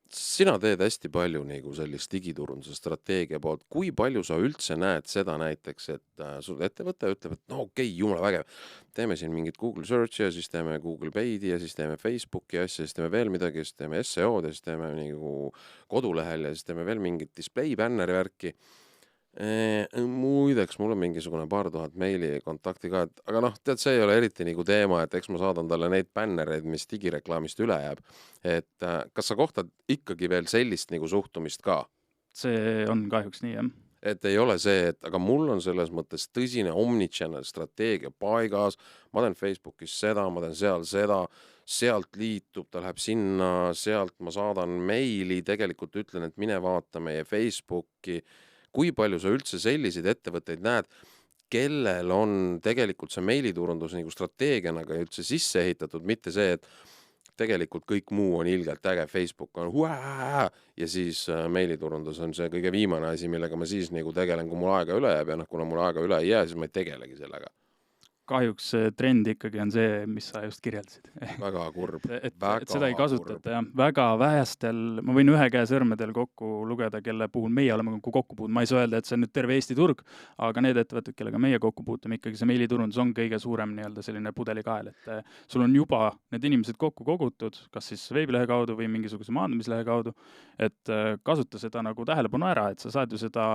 Sina teed hästi palju nagu sellist digiturunduse strateegia poolt. Kui palju sa üldse näed seda näiteks, et sul ettevõte ütleb, et no okei, jumala vägev. Teeme siin mingit Google Searchi ja siis teeme Google Paidi ja siis teeme Facebooki asja, siis teeme veel midagi, siis teeme SEO-d ja siis teeme nagu kodulehel ja siis teeme veel mingit display banneri värki. Muideks, mul on mingisugune 2000 meili kontakti ka, aga noh, tead, see ei ole eriti nagu teema, et eks ma saadan talle neid bännereid, mis digireklaamist üle jääb. Et kas sa kohtad ikkagi veel sellist nagu suhtumist ka? See on kahjuks nii, jah. Et ei ole see, et aga mul on selles mõttes tõsine omnichannel strateegia paigas, ma teen Facebookis seda, ma teen seal seda, sealt liitub, ta läheb sinna, sealt ma saadan meili, tegelikult ütlen, et mine vaata meie Facebooki. Kui palju sa üldse selliseid ettevõtteid näed, kellel on tegelikult see meiliturundus nagu strateegianaga üldse sisse ehitatud, mitte see, et tegelikult kõik muu on ilgelt äge, Facebook on ja siis meiliturundus on see kõige viimane asi, millega ma siis nagu tegelen, kui mul aega üle jääb ja kuna mul aega üle ei jää, siis ma ei tegelegi sellega. Kahjuks trend ikkagi on see, mis sa just kirjeldasid. Väga kurb. Et seda ei kasutata, jah. Väga vähestel, ma võin ühe käe sõrmedel kokku lugeda, kelle puhul meie oleme kokku puutunud. Ma ei saa öelda, et see on nüüd terve Eesti turg, aga need ettevõtted, kellega meie kokku puutume, ikkagi see meiliturundus on kõige suurem nii-öelda selline pudelikael, et sul on juba need inimesed kokku kogutud, kas siis veebilehe kaudu või mingisuguse maandamislehe kaudu, et kasuta seda nagu tähelepanu ära, et sa saad ju seda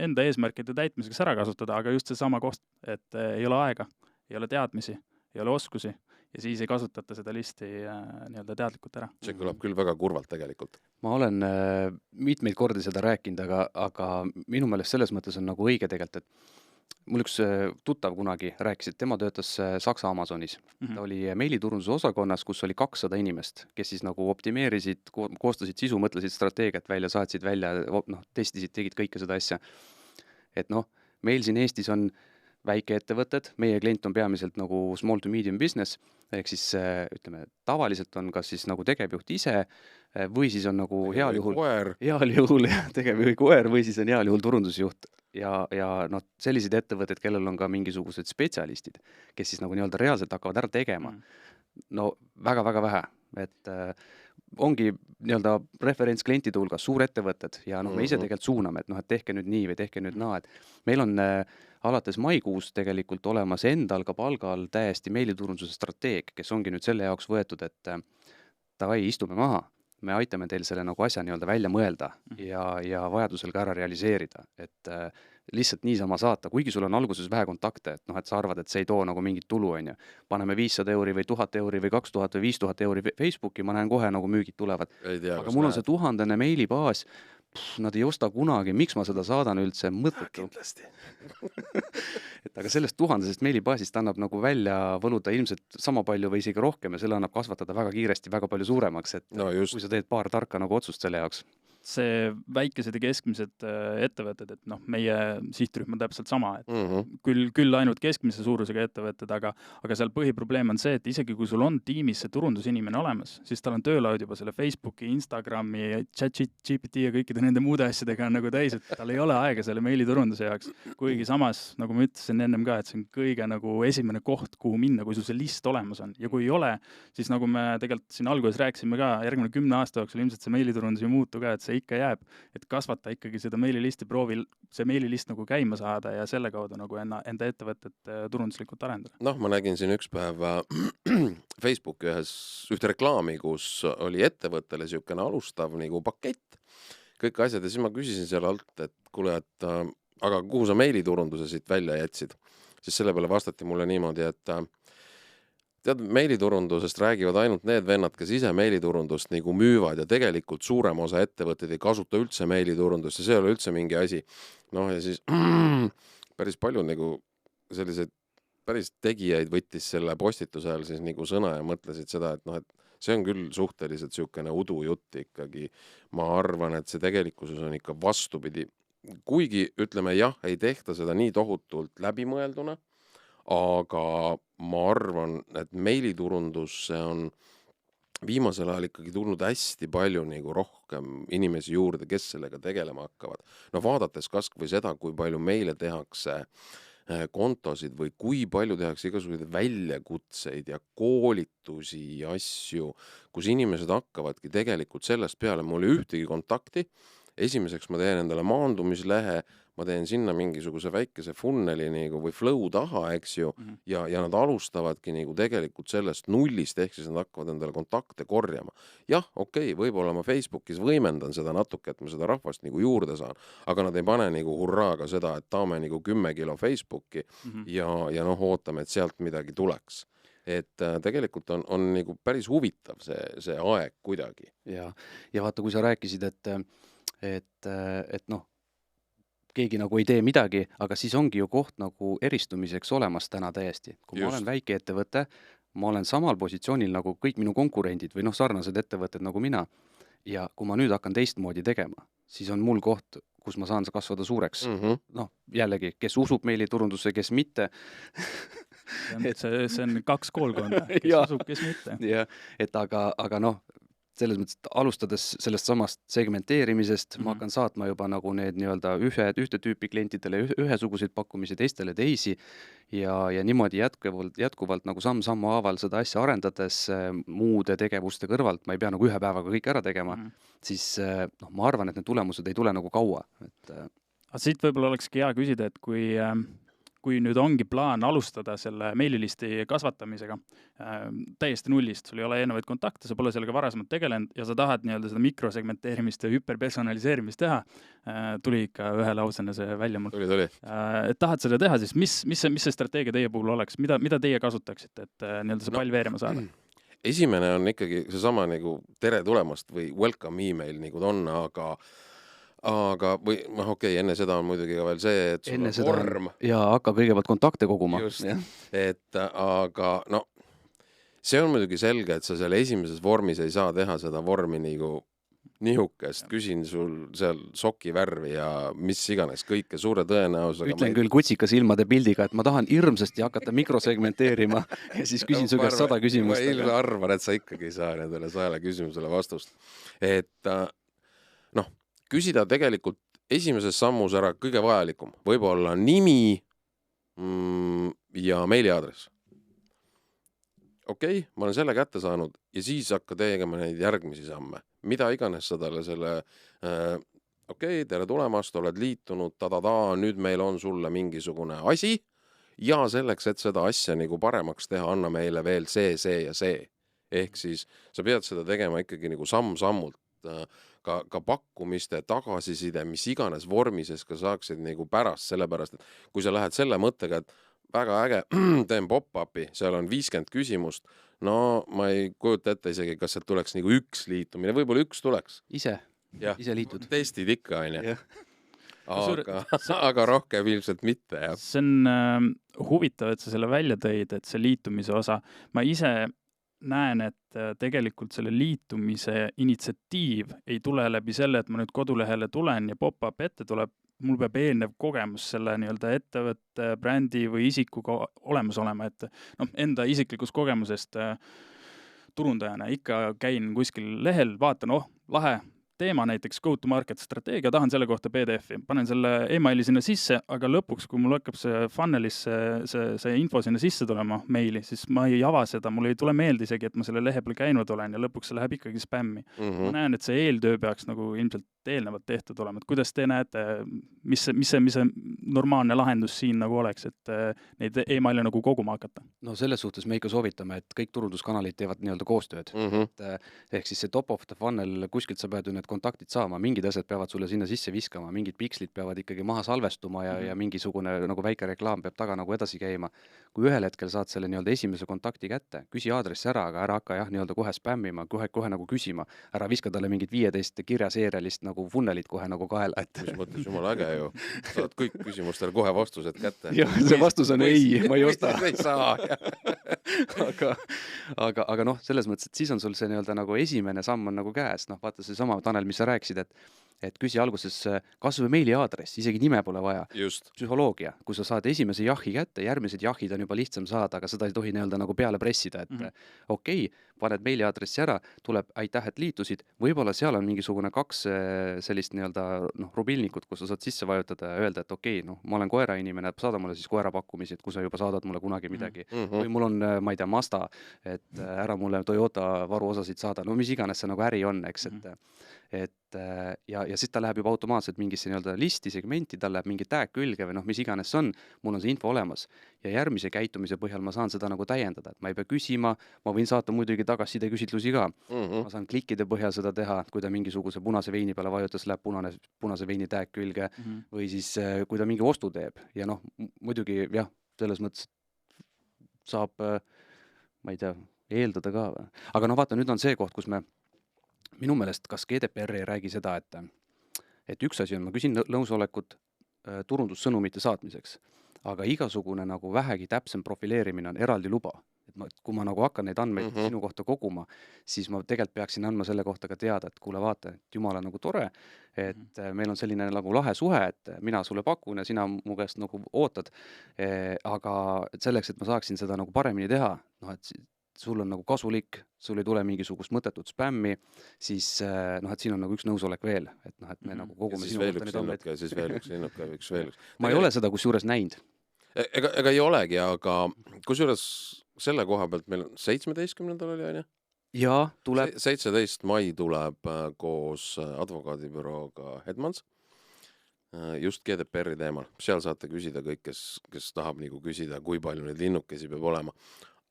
enda eesmärkide täitmiseks ära kasutada, aga just see sama koht, et ei ole aega, ei ole teadmisi, ei ole oskusi ja siis ei kasutata seda listi nii-öelda teadlikult ära. See kõlab küll väga kurvalt tegelikult. Ma olen mitmeid kordi seda rääkinud, aga minu meelest selles mõttes on nagu õige tegelikult, et mul üks tuttav kunagi rääkis, et tema töötas Saksa Amazonis. Ta oli meiliturunduse osakonnas, kus oli 200 inimest, kes siis nagu optimeerisid, koostasid sisu, mõtlesid strateegiat välja, saatsid välja, testisid, tegid kõike seda asja. Et noh, meil siin Eestis on väikeettevõtted, meie klient on peamiselt nagu small to medium business, ehk siis ütleme, tavaliselt on kas siis nagu tegevjuht ise või siis on nagu heal juhul tegevjuhi koer või siis on heal juhul turundusjuht ja noh, sellised ettevõtted, kellel on ka mingisugused spetsialistid, kes siis nagu nii-öelda reaalselt hakkavad ära tegema. No väga-väga vähe, et ongi nii-öelda referents klientide hulgas, suurettevõtted ja me ise tegelikult suuname, et noh, et tehke nüüd nii või tehke nüüd naa, et meil on alates maikuus tegelikult olemas endal ka palgal täiesti meiliturunduse strateeg, kes ongi nüüd selle jaoks võetud, et davai, istume maha, me aitame teil selle nagu asja nii-öelda välja mõelda ja vajadusel ka ära realiseerida, et lihtsalt niisama saata, kuigi sul on alguses vähe kontakte, et noh, et sa arvad, et see ei too nagu mingit tulu, on ju. Paneme 500 € või 1000 € või 2000 või 5000 € Facebooki, ma näen kohe nagu müügid tulevad. Aga mul on see 1000 meilibaas, nad ei osta kunagi, miks ma seda saadan üldse mõttetu. Et aga sellest 1000 meilibaasist annab nagu välja võluda ilmselt sama palju või isegi rohkem ja selle annab kasvatada väga kiiresti, väga palju suuremaks, et kui sa teed paar tarka nagu otsust selle jaoks. see väikesed ja keskmised ettevõtted, et noh, meie sihtrühm on täpselt sama, et küll ainult keskmise suurusega ettevõtted, aga seal põhiprobleem on see, et isegi kui sul on tiimis see turundusinimene olemas, siis tal on töölaud juba selle Facebooki, Instagrami, ChatGPT ja kõikide nende muude asjadega on nagu täis, et tal ei ole aega selle meiliturunduse jaoks. Kuigi samas, nagu ma ütlesin ennem ka, et see on kõige nagu esimene koht, kuhu minna, kui sul see list olemas on. Ja kui ei ole, siis nagu me tegelikult siin alguses rääkisime ka, järgmine 10 aasta jooksul ilmselt see meiliturundus ei muutu ka, et see ikka jääb, et kasvata ikkagi seda meililisti, proovi see meililist nagu käima saada ja selle kaudu nagu enda ettevõtet turunduslikult arendada. Noh, ma nägin siin üks päev Facebooki ühte reklaami, kus oli ettevõttele siukene alustav nagu pakett, kõik asjad ja siis ma küsisin seal alt, et kuule, et aga kuhu sa meiliturunduse siit välja jätsid? Siis selle peale vastati mulle niimoodi, et tead, meiliturundusest räägivad ainult need vennad, kes ise meiliturundust nagu müüvad ja tegelikult suurem osa ettevõtteid ei kasuta üldse meiliturundust ja see ei ole üldse mingi asi. Noh ja siis päris palju nagu selliseid päris tegijaid võttis selle postituse ajal siis nagu sõna ja mõtlesid seda, et noh, et see on küll suhteliselt siukene udujutt ikkagi. Ma arvan, et see tegelikkuses on ikka vastupidi. Kuigi ütleme jah, ei tehta seda nii tohutult läbimõelduna, aga ma arvan, et meiliturundus on viimasel ajal ikkagi tulnud hästi palju nagu rohkem inimesi juurde, kes sellega tegelema hakkavad. No vaadates kas või seda, kui palju meile tehakse kontosid või kui palju tehakse igasuguseid väljakutseid ja koolitusi ja asju, kus inimesed hakkavadki tegelikult sellest peale, mul ei ühtegi kontakti. Esimeseks ma teen endale maandumislehe, ma teen sinna mingisuguse väikese funneli nagu või flow taha, eks ju, ja nad alustavadki nagu tegelikult sellest nullist, ehk siis nad hakkavad endale kontakte korjama. Jah, okei, võib-olla ma Facebookis võimendan seda natuke, et ma seda rahvast nagu juurde saan, aga nad ei pane nagu hurraaga seda, et taame nagu 10 kilo Facebooki ja noh, ootame, et sealt midagi tuleks. Et tegelikult on nagu päris huvitav see aeg kuidagi. Ja vaata, kui sa rääkisid, et noh, keegi nagu ei tee midagi, aga siis ongi ju koht nagu eristumiseks olemas täna täiesti. Kui ma olen väike ettevõte, ma olen samal positsioonil nagu kõik minu konkurendid või noh, sarnased ettevõtted nagu mina. Ja kui ma nüüd hakkan teistmoodi tegema, siis on mul koht, kus ma saan kasvada suureks. Noh, jällegi, kes usub meiliturundusse, kes mitte. See on 2 koolkonda, kes usub, kes mitte. Ja, et aga noh, selles mõttes, et alustades sellest samast segmenteerimisest, ma hakkan saatma juba nagu need nii-öelda ühte tüüpi klientidele ühesuguseid pakkumisi, teistele teisi ja niimoodi jätkuvalt nagu samm-sammu haaval seda asja arendades muude tegevuste kõrvalt, ma ei pea nagu ühe päevaga kõik ära tegema, siis noh, ma arvan, et need tulemused ei tule nagu kaua. Siit võib-olla olekski hea küsida, et kui nüüd ongi plaan alustada selle meililisti kasvatamisega täiesti nullist, sul ei ole eelnevaid kontakte, sa pole sellega varasemalt tegelenud ja sa tahad nii-öelda seda mikrosegmenteerimist ja hüperpersonaliseerimist teha, tuli ikka ühelausena see välja mul. Tuli. Et tahad seda teha, siis mis see strateegia teie puhul oleks? Mida teie kasutaksite, et nii-öelda see pall veerema saada? Esimene on ikkagi seesama nagu tere tulemast või welcome email nagu on, aga või okei, enne seda on muidugi ka veel see, et sul on vorm. Ja hakka kõigepealt kontakte koguma. Just, aga no see on muidugi selge, et sa selle esimeses vormis ei saa teha seda vormi nagu nihukest, küsin sul seal soki värvi ja mis iganes kõike suure tõenäosusega. Ütlen küll kutsika silmade pildiga, et ma tahan hirmsasti hakata mikrosegmenteerima ja siis küsin su käest 100 küsimust. Ma arvan, et sa ikkagi ei saa nendele 100 küsimusele vastust. Et noh, küsida tegelikult esimeses sammus ära kõige vajalikum, võib-olla nimi ja meiliaadress. Okei, ma olen selle kätte saanud ja siis hakka tegema neid järgmisi samme. Mida iganes sa talle selle, tere tulemast, oled liitunud, nüüd meil on sulle mingisugune asi ja selleks, et seda asja nagu paremaks teha, anna meile veel see ja see. Ehk siis sa pead seda tegema ikkagi nagu samm-sammult. Ka pakkumiste, tagasiside, mis iganes vormises ka saaksid nagu pärast, sellepärast, et kui sa lähed selle mõttega, et väga äge, teen pop-upi, seal on 50 küsimust, no ma ei kujuta ette isegi, kas sealt tuleks nagu üks liitumine, võib-olla üks tuleks. Ise liitud. Testid ikka, on. Aga rohkem ilmselt mitte. Ja. See on huvitav, et sa selle välja tõid, et see liitumise osa, ma ise näen, et tegelikult selle liitumise initsiatiiv ei tule läbi selle, et ma nüüd kodulehele tulen ja pop-up ette tuleb, mul peab eelnev kogemus selle nii-öelda ettevõtte, brändi või isikuga olemas olema, et enda isiklikust kogemusest turundajana ikka käin kuskil lehel, vaatan, lahe teema, näiteks go-to-market strateegia, tahan selle kohta PDF-i, panen selle emaili sinna sisse, aga lõpuks, kui mul hakkab see funnelis see info sinna sisse tulema meili, siis ma ei ava seda, mul ei tule meelde isegi, et ma selle lehe peal käinud olen ja lõpuks see läheb ikkagi spämmi. Ma näen, et see eeltöö peaks nagu ilmselt eelnevalt tehtud olema, et kuidas te näete, mis see normaalne lahendus siin nagu oleks, et neid emaile nagu koguma hakata? No selles suhtes me ikka soovitame, et kõik turunduskanalid teevad nii-öelda koostööd. Ehk siis see top of the funnel, kuskilt sa pead ju need kontaktid saama, mingid asjad peavad sulle sinna sisse viskama, mingid pikslid peavad ikkagi maha salvestuma ja mingisugune nagu väike reklaam peab taga nagu edasi käima. Kui ühel hetkel saad selle nii-öelda esimese kontakti kätte, küsi aadressi ära, aga ära hakka nii-öelda kohe spämmima, kohe nagu küsima, ära viska talle mingid 15 kirjaseerialist nagu funnelit kohe nagu kaela. Mis mõttes jumala äge ju. Saad kõik küsimustele kohe vastused kätte. Jah, see vastus on ei, ma ei osta. Ei saa. aga selles mõttes, et siis on sul see nii-öelda nagu esimene samm on nagu käes. Vaata see sama, Tanel, mis sa rääkisid, et küsi alguses kas või meili aadress, isegi nime pole vaja. Just. Psühholoogia, kui sa saad esimese jahi kätte, järgmised jahid on juba lihtsam saada, aga seda ei tohi nii-öelda nagu peale pressida, et okei, paned meili aadressi ära, tuleb aitäh, et liitusid, võib-olla seal on mingisugune 2 sellist nii-öelda rubilnikut, kus sa saad sisse vajutada ja öelda, et okei, ma olen koera inimene, saada mulle siis koera pakkumised, kui sa juba saadad mulle kunagi midagi. Või mul on, ma ei tea, Mazda, et ära mulle Toyota varuosasid saada, mis iganes see nagu äri on, eks, ja siis ta läheb juba automaatselt mingisse nii-öelda listi, segmenti, tal läheb mingi tag külge või mis iganes see on, mul on see info olemas ja järgmise käitumise põhjal ma saan seda nagu täiendada, et ma ei pea küsima, ma võin saata muidugi tagasiside küsitlusi ka, ma saan klikkide põhjal seda teha, kui ta mingisuguse punase veini peale vajutas, läheb punase veini tag külge või siis kui ta mingi ostu teeb ja muidugi jah, selles mõttes saab, ma ei tea, eeldada ka, aga vaata, nüüd on see koht, kus minu meelest, kas GDPR ei räägi seda, et üks asi on, ma küsin nõusolekut turundussõnumite saatmiseks, aga igasugune nagu vähegi täpsem profileerimine on eraldi luba. Et kui ma nagu hakkan neid andmeid sinu kohta koguma, siis ma tegelikult peaksin andma selle kohta ka teada, et kuule vaata, et jumala nagu tore, et meil on selline nagu lahe suhe, et mina sulle pakun ja sina mu käest nagu ootad, aga selleks, et ma saaksin seda nagu paremini teha, et sul on nagu kasulik, sul ei tule mingisugust mõttetut spämmi, siis et siin on nagu üks nõusolek veel, et me nagu kogume sinu kohta neid andmeid. Siis veel üks linnuke. Ma ei ole seda kusjuures näinud. Ega ei olegi, aga kusjuures selle koha pealt meil 17. oli, on ju? Jaa, tuleb. 17. mai tuleb koos advokaadibürooga Hedmans just GDPR-i teemal. Seal saate küsida kõik, kes tahab nagu küsida, kui palju neid linnukesi peab olema.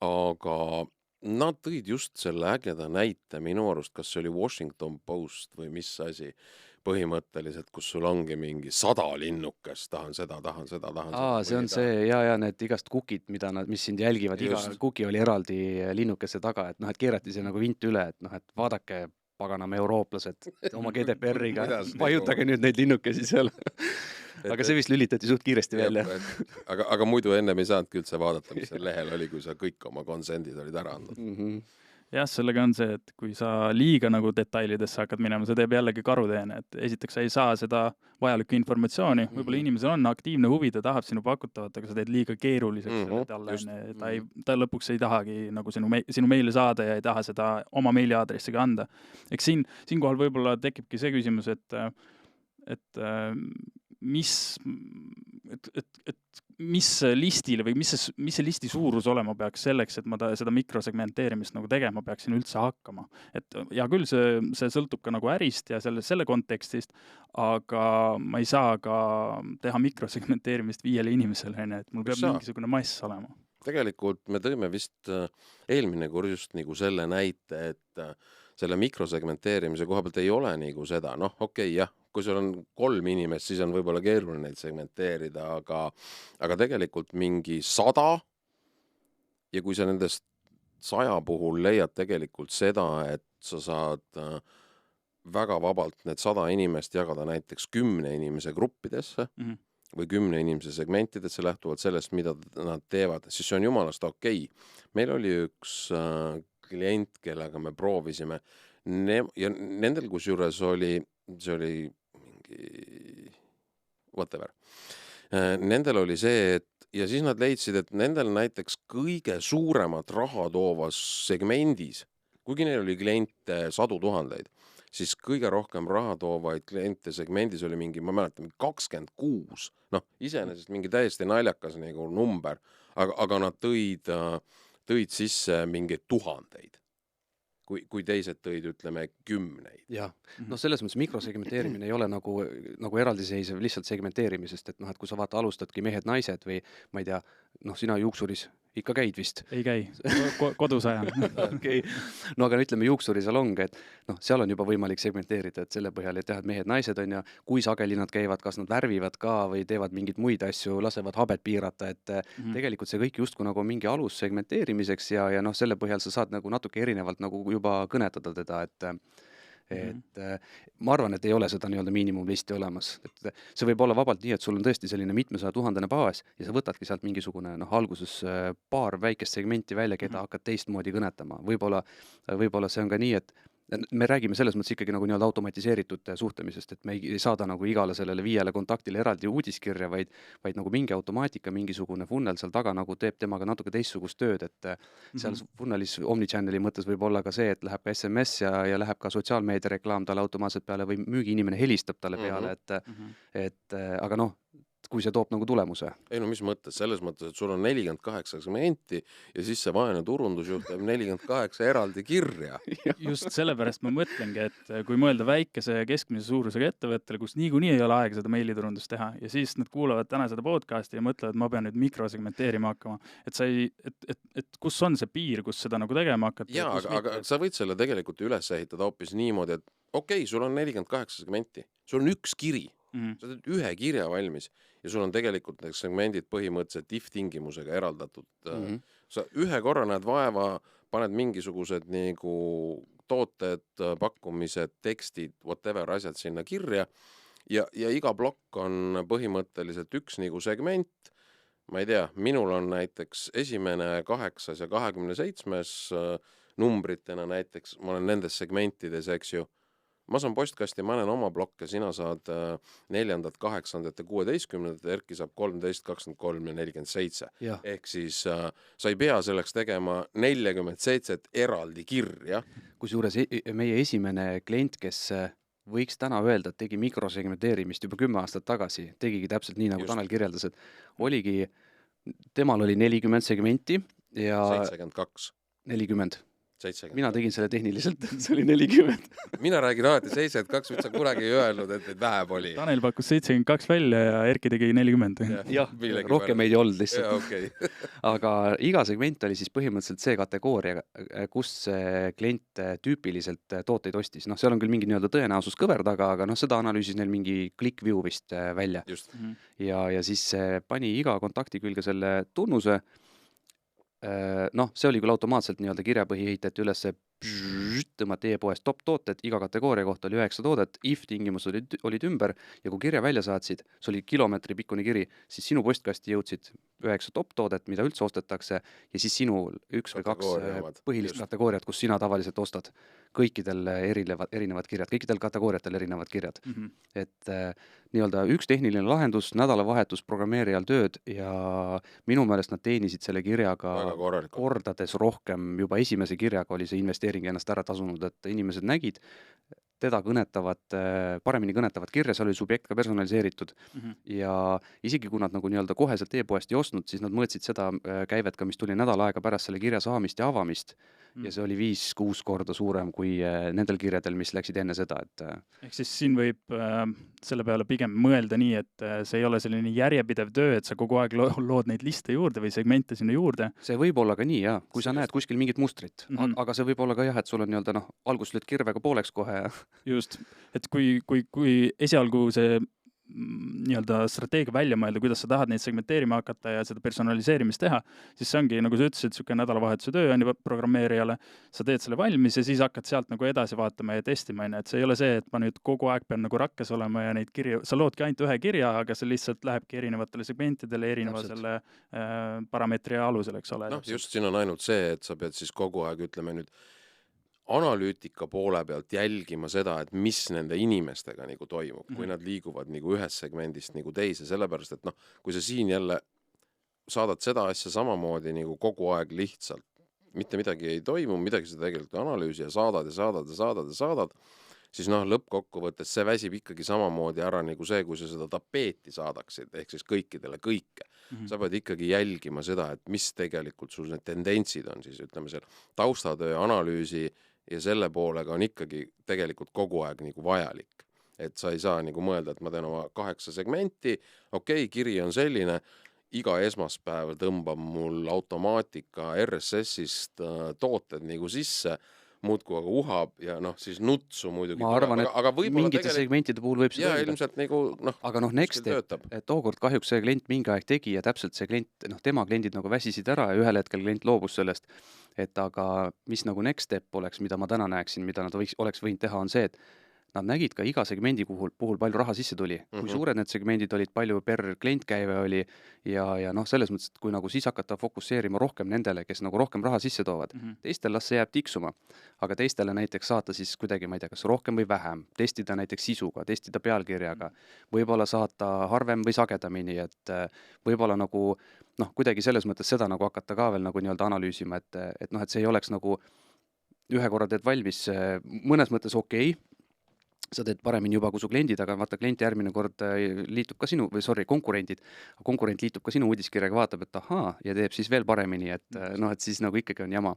Aga nad tõid just selle ägeda näite minu arust, kas see oli Washington Post või mis asi põhimõtteliselt, kus sul ongi mingi 100 linnukest, tahan seda. See on see, ja need igast kukid, mis sind jälgivad, iga kuki oli eraldi linnukesse taga, et keerati see nagu vint üle, et vaadake, paganame eurooplased oma GDPR-iga, vajutage nüüd neid linnukesi seal. Aga see vist lülitati suht kiiresti välja. Aga muidu ennem ei saanudki üldse vaadata, mis seal lehel oli, kui sa kõik oma konsendid olid ära andnud. Jah, sellega on see, et kui sa liiga nagu detailidesse hakkad minema, see teeb jällegi karuteene, et esiteks sa ei saa seda vajalikku informatsiooni, võib-olla inimesel on aktiivne huvi, ta tahab sinu pakutavat, aga sa teed liiga keeruliseks talle, ta lõpuks ei tahagi nagu sinu meili saada ja ei taha seda oma meiliaadressiga anda. Eks siinkohal võib-olla tekibki see küsimus, et mis listile või mis see listi suurus olema peaks selleks, et ma seda mikrosegmenteerimist nagu tegema peaksin üldse hakkama. Et ja küll see sõltub ka nagu ärist ja selle kontekstist, aga ma ei saa ka teha mikrosegmenteerimist 5 inimesele, et mul peab mingisugune mass olema. Tegelikult me tõime vist eelmine kord just nagu selle näite, et selle mikrosegmenteerimise koha pealt ei ole nagu seda, okei, jah, kui sul on 3 inimest, siis on võib-olla keeruline neid segmenteerida, aga tegelikult mingi 100 ja kui sa nendest 100 puhul leiad tegelikult seda, et sa saad väga vabalt need 100 inimest jagada näiteks 10 inimese gruppidesse või 10 inimese segmentidesse lähtuvalt sellest, mida nad teevad, siis see on jumalast okei. Meil oli üks klient, kellega me proovisime ja nendel kusjuures see oli mingi whatever. Nendel oli see, ja siis nad leidsid, et nendel näiteks kõige suuremat raha toovas segmendis, kuigi neil oli kliente 100 000, siis kõige rohkem raha toovaid kliente segmendis oli mingi, ma mäletan, 26. Iseenesest mingi täiesti naljakas nagu number, aga nad tõid sisse mingeid 1000. Kui teised tõid, ütleme, 10. Jah, selles mõttes mikrosegmenteerimine ei ole nagu eraldiseisev lihtsalt segmenteerimisest, et kui sa vaata alustadki mehed-naised või ma ei tea, sina juuksuris ikka käid vist? Ei käi, kodus ajan. Okay. Aga ütleme juuksurisalong, et seal on juba võimalik segmenteerida, et selle põhjal, et mehed-naised on ja kui sageli nad käivad, kas nad värvivad ka või teevad mingeid muid asju, lasevad habet piirata, et tegelikult see kõik justkui nagu mingi alus segmenteerimiseks ja selle põhjal sa saad nagu natuke erinevalt nagu juba kõnetada teda, et ma arvan, et ei ole seda nii-öelda miinimumlisti olemas, et see võib olla vabalt nii, et sul on tõesti selline mitmesaja 1000 baas ja sa võtadki sealt mingisugune alguses paar väikest segmenti välja, keda hakkad teistmoodi kõnetama. Võib-olla see on ka nii, et me räägime selles mõttes ikkagi nagu nii-öelda automatiseeritud suhtlemisest, et me ei saada nagu igale sellele 5 kontaktile eraldi uudiskirja, vaid nagu mingi automaatika, mingisugune funnel seal taga nagu teeb temaga natuke teistsugust tööd, et seal funnelis Omnichanneli mõttes võib olla ka see, et läheb ka SMS ja läheb ka sotsiaalmeedia reklaam talle automaatselt peale või müügiinimene helistab talle peale, aga kui see toob nagu tulemuse. Ei mis mõttes? Selles mõttes, et sul on 48 segmenti ja siis see vaene turundusjuht teeb 48 eraldi kirja. Just sellepärast ma mõtlengi, et kui mõelda väikese ja keskmise suurusega ettevõttele, kus niikuinii ei ole aega seda meiliturundust teha ja siis nad kuulavad täna seda podcasti ja mõtlevad, et ma pean nüüd mikrosegmenteerima hakkama. Et kus on see piir, kus seda nagu tegema hakata? Jaa, aga sa võid selle tegelikult üles ehitada hoopis niimoodi, et okei, sul on 48 segmenti, sul on üks kiri. Sa teed ühe kirja valmis ja sul on tegelikult need segmendid põhimõtteliselt if-tingimusega eraldatud. Sa ühe korra näed vaeva, paned mingisugused nagu tooted, pakkumised, tekstid, whatever asjad sinna kirja ja iga plokk on põhimõtteliselt üks nagu segment. Ma ei tea, minul on näiteks 1., 8. ja 27. Numbritena näiteks, ma olen nendes segmentides, eks ju. Ma saan postkasti, ma olen oma blokke, sina saad 4., 8. ja 16. Erki saab 13, 23 ja 47. Ja. Ehk siis sa ei pea selleks tegema 47 eraldi kirja. Kusjuures meie esimene klient, kes võiks täna öelda, et tegi mikrosegmenteerimist juba 10 aastat tagasi, tegigi täpselt nii, nagu Tanel kirjeldas, et temal oli 40 segmenti ja 72. 40. 70. Mina tegin selle tehniliselt, see oli 40. Mina räägin alati 72, üldse kunagi ei öelnud, et vähem oli. Tanel pakkus 72 välja ja Erki tegi 40. Jah, rohkem ei olnud lihtsalt. Ja, okay. Aga iga segment oli siis põhimõtteliselt see kategooria, kus klient tüüpiliselt tooteid ostis. Seal on küll mingi nii-öelda tõenäosus kõver taga, aga seda analüüsis neil mingi click view vist välja. Just. Ja siis pani iga kontakti külge selle tunnuse. See oli küll automaatselt nii-öelda kirjapõhi ehitati üles, tõmmati e-poest top tooted, iga kategooria kohta oli 9 toodet, if-tingimus olid ümber ja kui kirja välja saatsid, see oli kilomeetri pikkune kiri, siis sinu postkasti jõudsid 9 top toodet, mida üldse ostetakse ja siis sinu 1 või 2 põhilist kategooriat, kus sina tavaliselt ostad. Kõikidel erinevad kirjad, kõikidel kategooriatel erinevad kirjad. Et nii-öelda üks tehniline lahendus, nädalavahetus programmeerijal tööd ja minu meelest nad teenisid selle kirjaga kordades rohkem. Juba esimese kirjaga oli see investeering ennast ära tasunud, et inimesed nägid teda paremini kõnetavat kirja, seal oli subjekt ka personaliseeritud ja isegi kui nad nagu nii-öelda koheselt e-poest ei ostnud, siis nad mõõtsid seda käivet ka, mis tuli nädal aega pärast selle kirja saamist ja avamist ja see oli 5-6 korda suurem kui nendel kirjadel, mis läksid enne seda. Ehk siis siin võib selle peale pigem mõelda nii, et see ei ole selline järjepidev töö, et sa kogu aeg lood neid liste juurde või segmente sinna juurde. See võib olla ka nii, jah, kui sa näed kuskil mingit mustrit, aga see võib olla ka jah, et sul on nii-öelda alguses lööd kirvega pooleks kohe. Just, et kui esialgu see nii-öelda strateegia välja mõelda, kuidas sa tahad neid segmenteerima hakata ja seda personaliseerimist teha, siis see ongi, nagu sa ütlesid, niisugune nädalavahetuse töö on juba programmeerijale, sa teed selle valmis ja siis hakkad sealt nagu edasi vaatama ja testima, et see ei ole see, et ma nüüd kogu aeg pean nagu rakkes olema ja neid kirju, sa loodki ainult ühe kirja, aga see lihtsalt lähebki erinevatele segmentidele, erineva selle parameetri alusel, eks ole. Just siin on ainult see, et sa pead siis kogu aeg, ütleme nüüd, analüütika poole pealt jälgima seda, et mis nende inimestega nagu toimub, kui nad liiguvad nagu ühest segmendist nagu teise, sellepärast, et kui sa siin jälle saadad seda asja samamoodi nagu kogu aeg lihtsalt, mitte midagi ei toimu, midagi sa tegelikult analüüsi ja saadad, siis lõppkokkuvõttes see väsib ikkagi samamoodi ära nagu see, kui sa seda tapeeti saadaksid, ehk siis kõikidele kõike. Sa pead ikkagi jälgima seda, et mis tegelikult sul need tendentsid on, siis ütleme seal taustatöö, analüüsi ja selle poolega on ikkagi tegelikult kogu aeg nagu vajalik. Et sa ei saa nagu mõelda, et ma teen oma 8 segmenti, kiri on selline, iga esmaspäev tõmbab mul automaatika RSS-ist tooted nagu sisse, muudku aga uhab ja siis nutsu muidugi. Ma arvan, et mingite segmentide puhul võib seda öelda. Ilmselt nagu, aga next, et tookord kahjuks see klient mingi aeg tegi ja täpselt see klient, tema kliendid nagu väsisid ära ja ühel hetkel klient loobus sellest. Et aga mis nagu next step oleks, mida ma täna näeksin, mida nad oleks võinud teha, on see, et nad nägid ka iga segmendi puhul palju raha sisse tuli. Kui suured need segmendid olid, palju per klientkäive oli ja selles mõttes, et kui nagu siis hakata fokusseerima rohkem nendele, kes nagu rohkem raha sisse toovad. Teistel las see jääb tiksuma, aga teistele näiteks saata siis kuidagi, ma ei tea, kas rohkem või vähem, testida näiteks sisuga, testida pealkirjaga, võib-olla saata harvem või sagedamini, et võib-olla nagu kuidagi selles mõttes seda nagu hakata ka veel nagu nii-öelda analüüsima, et see ei oleks nagu ühe korra teed valmis, mõnes mõttes okei, sa teed paremini juba kui su kliendid, aga vaata, klient järgmine kord liitub ka sinu, konkurent liitub ka sinu uudiskirjaga, vaatab, et ahaa, ja teeb siis veel paremini, et siis nagu ikkagi on jama.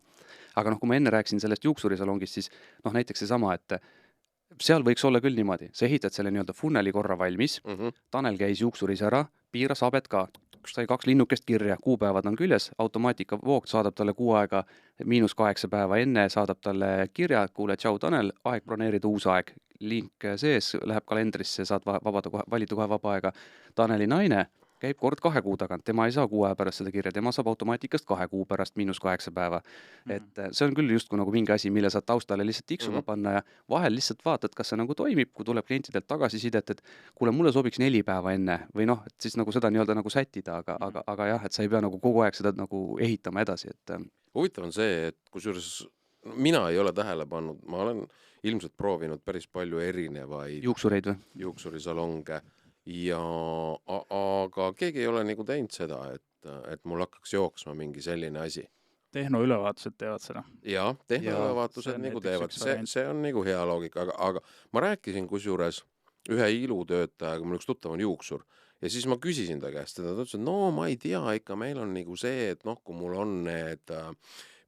Aga kui ma enne rääkisin sellest juuksurisalongist, siis näiteks seesama, et seal võiks olla küll niimoodi, sa ehitad selle nii-öelda funneli korra valmis, Tanel käis juuksuris ära, piiras abed ka, sai 2 linnukest kirja, kuupäevad on küljes, automaatika voog saadab talle kuu aega -8 päeva enne, saadab talle kirja, kuule, tšau Tanel, aeg broneerida uus aeg, link sees, läheb kalendrisse, saad valida kohe vaba aega. Taneli naine käib kord 2 kuu tagant, tema ei saa 6 aja pärast seda kirja, tema saab automaatikast 2 kuu pärast -8 päeva. Et see on küll justkui nagu mingi asi, mille saad taustale lihtsalt tiksuma panna ja vahel lihtsalt vaatad, kas see nagu toimib, kui tuleb klientidelt tagasisidet, et kuule, mulle sobiks 4 päeva enne või et siis nagu seda nii-öelda nagu sättida, aga jah, et sa ei pea nagu kogu aeg seda nagu ehitama edasi, et huvitav on see, et kusjuures mina ei ole tähele pannud, ma olen ilmselt proovinud päris palju erinevaid juuksureid või? Juuksurisalonge ja aga keegi ei ole nagu teinud seda, et mul hakkaks jooksma mingi selline asi. Tehnoülevaatused teevad seda. Jah, tehnoülevaatused nagu teevad. See on nagu hea loogika, aga ma rääkisin kusjuures ühe ilutöötajaga, mul üks tuttav on juuksur ja siis ma küsisin ta käest, ta ütles, et ma ei tea, ikka meil on nagu see, et kui mul on need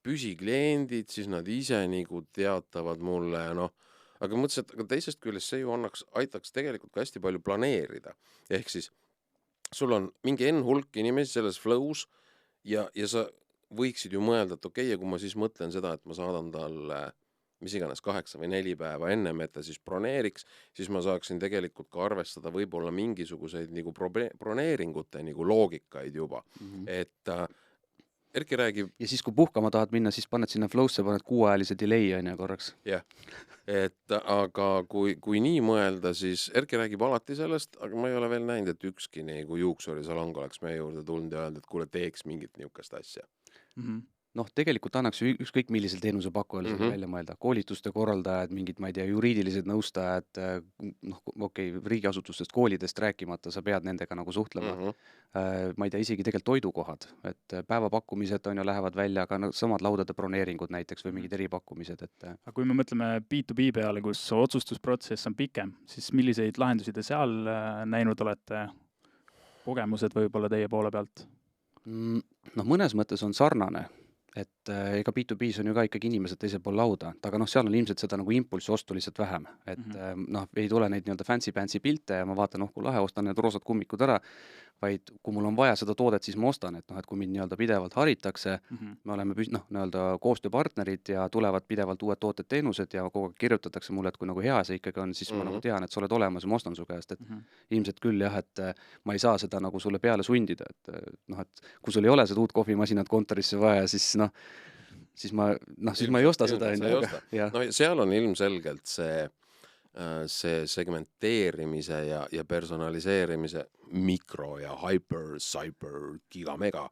püsikliendid, siis nad ise nagu teatavad mulle aga mõtlesin, et teisest küljest see ju aitaks tegelikult ka hästi palju planeerida. Ehk siis sul on mingi hulk inimesi selles flows ja sa võiksid ju mõelda, et okei, ja kui ma siis mõtlen seda, et ma saadan talle mis iganes 8 või 4 päeva ennem, et ta siis broneeriks, siis ma saaksin tegelikult ka arvestada võib-olla mingisuguseid nagu broneeringute nagu loogikaid juba. Et Erki räägib. Ja siis, kui puhkama tahad minna, siis paned sinna flow'sse, paned 6-ajalise delay on ja korraks. Jah, aga kui nii mõelda, siis Erki räägib alati sellest, aga ma ei ole veel näinud, et ükski nagu juuksurisalong oleks meie juurde tulnud ja öelda, et kuule, teeks mingit niukest asja. Tegelikult annaks ükskõik millisel teenusepakkujal seda välja mõelda. Koolituste korraldajad, mingid, ma ei tea, juriidilised nõustajad, riigiasutustest, koolidest rääkimata, sa pead nendega nagu suhtlema. Ma ei tea, isegi tegelikult toidukohad, et päevapakkumised on ju lähevad välja, aga samad laudade broneeringud näiteks või mingid eripakkumised. Aga kui me mõtleme B2B peale, kus otsustusprotsess on pikem, siis milliseid lahendusi te seal näinud olete? Kogemused võib-olla teie poole pealt? Mõnes mõttes on sarnane. Et ega B2B-s on ju ka ikkagi inimesed teisel pool lauda, aga seal on ilmselt seda nagu impulsi ostu lihtsalt vähem, et ei tule neid nii-öelda fancy pilte ja ma vaatan, kui lahe, ostan need roosad kummikud ära, vaid kui mul on vaja seda toodet, siis ma ostan, et kui mind nii-öelda pidevalt haritakse, me oleme nii-öelda koostööpartnerid ja tulevad pidevalt uued tooted-teenused ja kogu aeg kirjutatakse mulle, et kui nagu hea see ikkagi on, siis ma nagu tean, et sa oled olemas ja ma ostan su käest, et ilmselt küll jah, et ma ei saa seda nagu sulle peale sundida, et kui sul ei ole seda uut kohvimasinat kontorisse vaja, siis siis ma ei osta seda. No seal on ilmselgelt see segmenteerimise ja personaliseerimise mikro ja hyper, giga, mega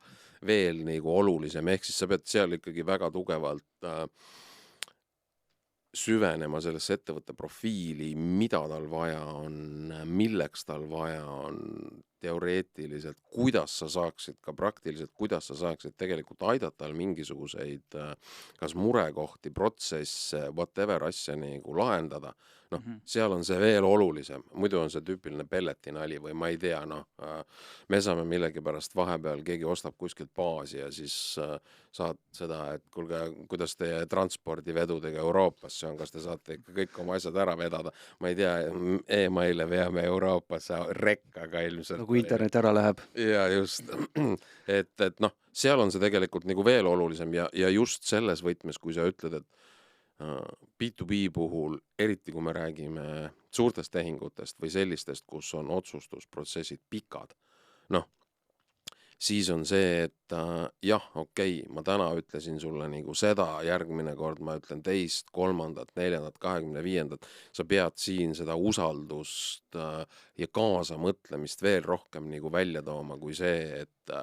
veel nagu olulisem, ehk siis sa pead seal ikkagi väga tugevalt süvenema sellesse ettevõtte profiili, mida tal vaja on, milleks tal vaja on teoreetiliselt, kuidas sa saaksid ka praktiliselt, kuidas sa saaksid tegelikult aidata mingisuguseid kas murekohti, protsesse, whatever asja nagu lahendada. Seal on see veel olulisem, muidu on see tüüpiline pelletinali või ma ei tea, me saame millegi pärast vahepeal, keegi ostab kuskilt baasi ja siis saad seda, et kuulge, kuidas teie transpordivedudega Euroopasse on, kas te saate ikka kõik oma asjad ära vedada, ma ei tea, e-maile veame Euroopasse rekkaga ilmselt. Kui internet ära läheb. Ja just, et seal on see tegelikult nagu veel olulisem ja just selles võtmes, kui sa ütled, et B2B puhul, eriti kui me räägime suurtest tehingutest või sellistest, kus on otsustusprotsessid pikad, siis on see, et jah, okei, ma täna ütlesin sulle nagu seda, järgmine kord ma ütlen teist, kolmandat, neljandat, 25. Sa pead siin seda usaldust ja kaasamõtlemist veel rohkem nagu välja tooma kui see, et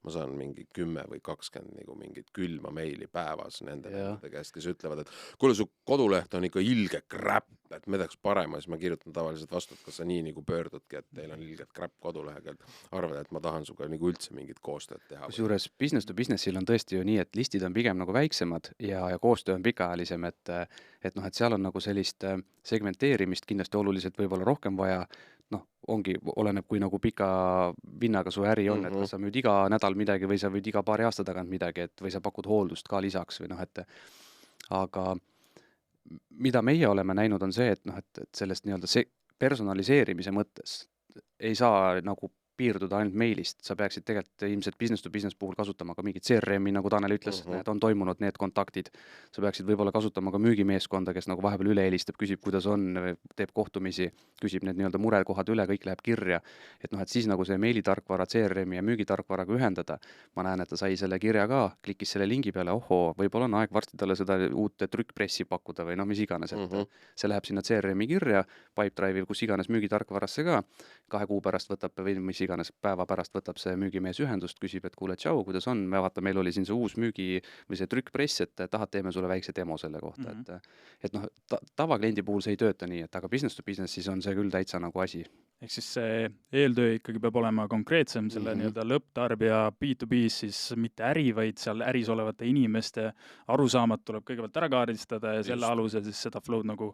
ma saan mingi 10 või 20 nagu mingit külma meili päevas nende käest, kes ütlevad, et kuule, su koduleht on ikka ilge crap, et me teeks parema, siis ma kirjutan tavaliselt vastu, et kas sa nii nagu pöördudki, et teil on ilged crap kodulehega, et arvad, et ma tahan suga nagu üldse mingit koostööd teha. Kusjuures business to businessil on tõesti ju nii, et listid on pigem nagu väiksemad ja koostöö on pikaajalisem, et seal on nagu sellist segmenteerimist kindlasti oluliselt võib-olla rohkem vaja, ongi, oleneb, kui nagu pika vinnaga su äri on, et kas sa müüd iga nädal midagi või sa müüd iga paari aasta tagant midagi, et või sa pakud hooldust ka lisaks või aga mida meie oleme näinud on see, et sellest nii-öelda personaliseerimise mõttes ei saa nagu piirduda ainult meilist, sa peaksid tegelikult ilmselt business to business puhul kasutama ka mingit CRM-i, nagu Tanel ütles, et on toimunud need kontaktid. Sa peaksid võib-olla kasutama ka müügimeeskonda, kes nagu vahepeal üle helistab, küsib, kuidas on, teeb kohtumisi, küsib need nii-öelda murekohad üle, kõik läheb kirja. Et siis nagu see meilitarkvara, CRM-i ja müügitarkvaraga ühendada. Ma näen, et ta sai selle kirja ka, klikkis selle lingi peale, võib-olla on aeg varsti talle seda uut trükkpressi pakkuda või mis iganes, et see läheb sinna CRM-i kirja, Pipedrive'i, kus iganes müügitarkvarasse ka, 2 kuu pärast võtab või mis iganes päeva pärast võtab see müügimees ühendust, küsib, et kuule, tšau, kuidas on, vaata, meil oli siin see uus müügi või see trükkpress, et tahad, teeme sulle väikse demo selle kohta, et tavakliendi puhul see ei tööta nii, et aga business to business siis on see küll täitsa nagu asi. Ehk siis see eeltöö ikkagi peab olema konkreetsem selle nii-öelda lõpptarbija B2B-s siis mitte äri, vaid seal äris olevate inimeste arusaamad tuleb kõigepealt ära kaardistada ja selle alusel siis seda flow'd nagu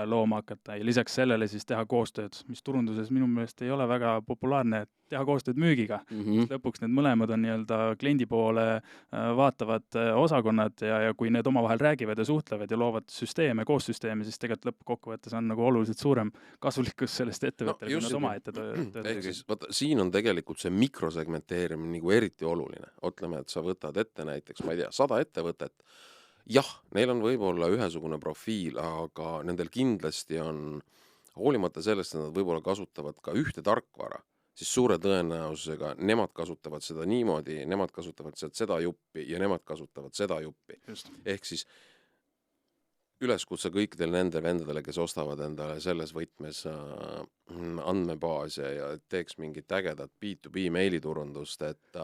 looma hakata ja lisaks sellele siis teha koostööd, mis turunduses minu meelest ei ole väga populaarne, teha koostööd müügiga. Lõpuks need mõlemad on nii-öelda kliendi poole vaatavad osakonnad ja kui need omavahel räägivad ja suhtlevad ja loovad süsteeme, koossüsteeme, siis tegelikult lõppkokkuvõttes on nagu oluliselt suurem kasulikkus sellest ettevõttele, kui nad oma ette töötavad. Ehk siis, siin on tegelikult see mikrosegmenteerimine nagu eriti oluline. Ütleme, et sa võtad ette näiteks, ma ei tea, 100 ettevõtet. Jah, neil on võib-olla ühesugune profiil, aga nendel kindlasti on, hoolimata sellest, et nad võib-olla kasutavad ka ühte tarkvara, siis suure tõenäosusega nemad kasutavad seda niimoodi, nemad kasutavad seda juppi ja nemad kasutavad seda juppi. Ehk siis üleskutse kõikidel nende vendadele, kes ostavad endale selles võtmes andmebaase ja teeks mingit ägedat B2B meiliturundust, et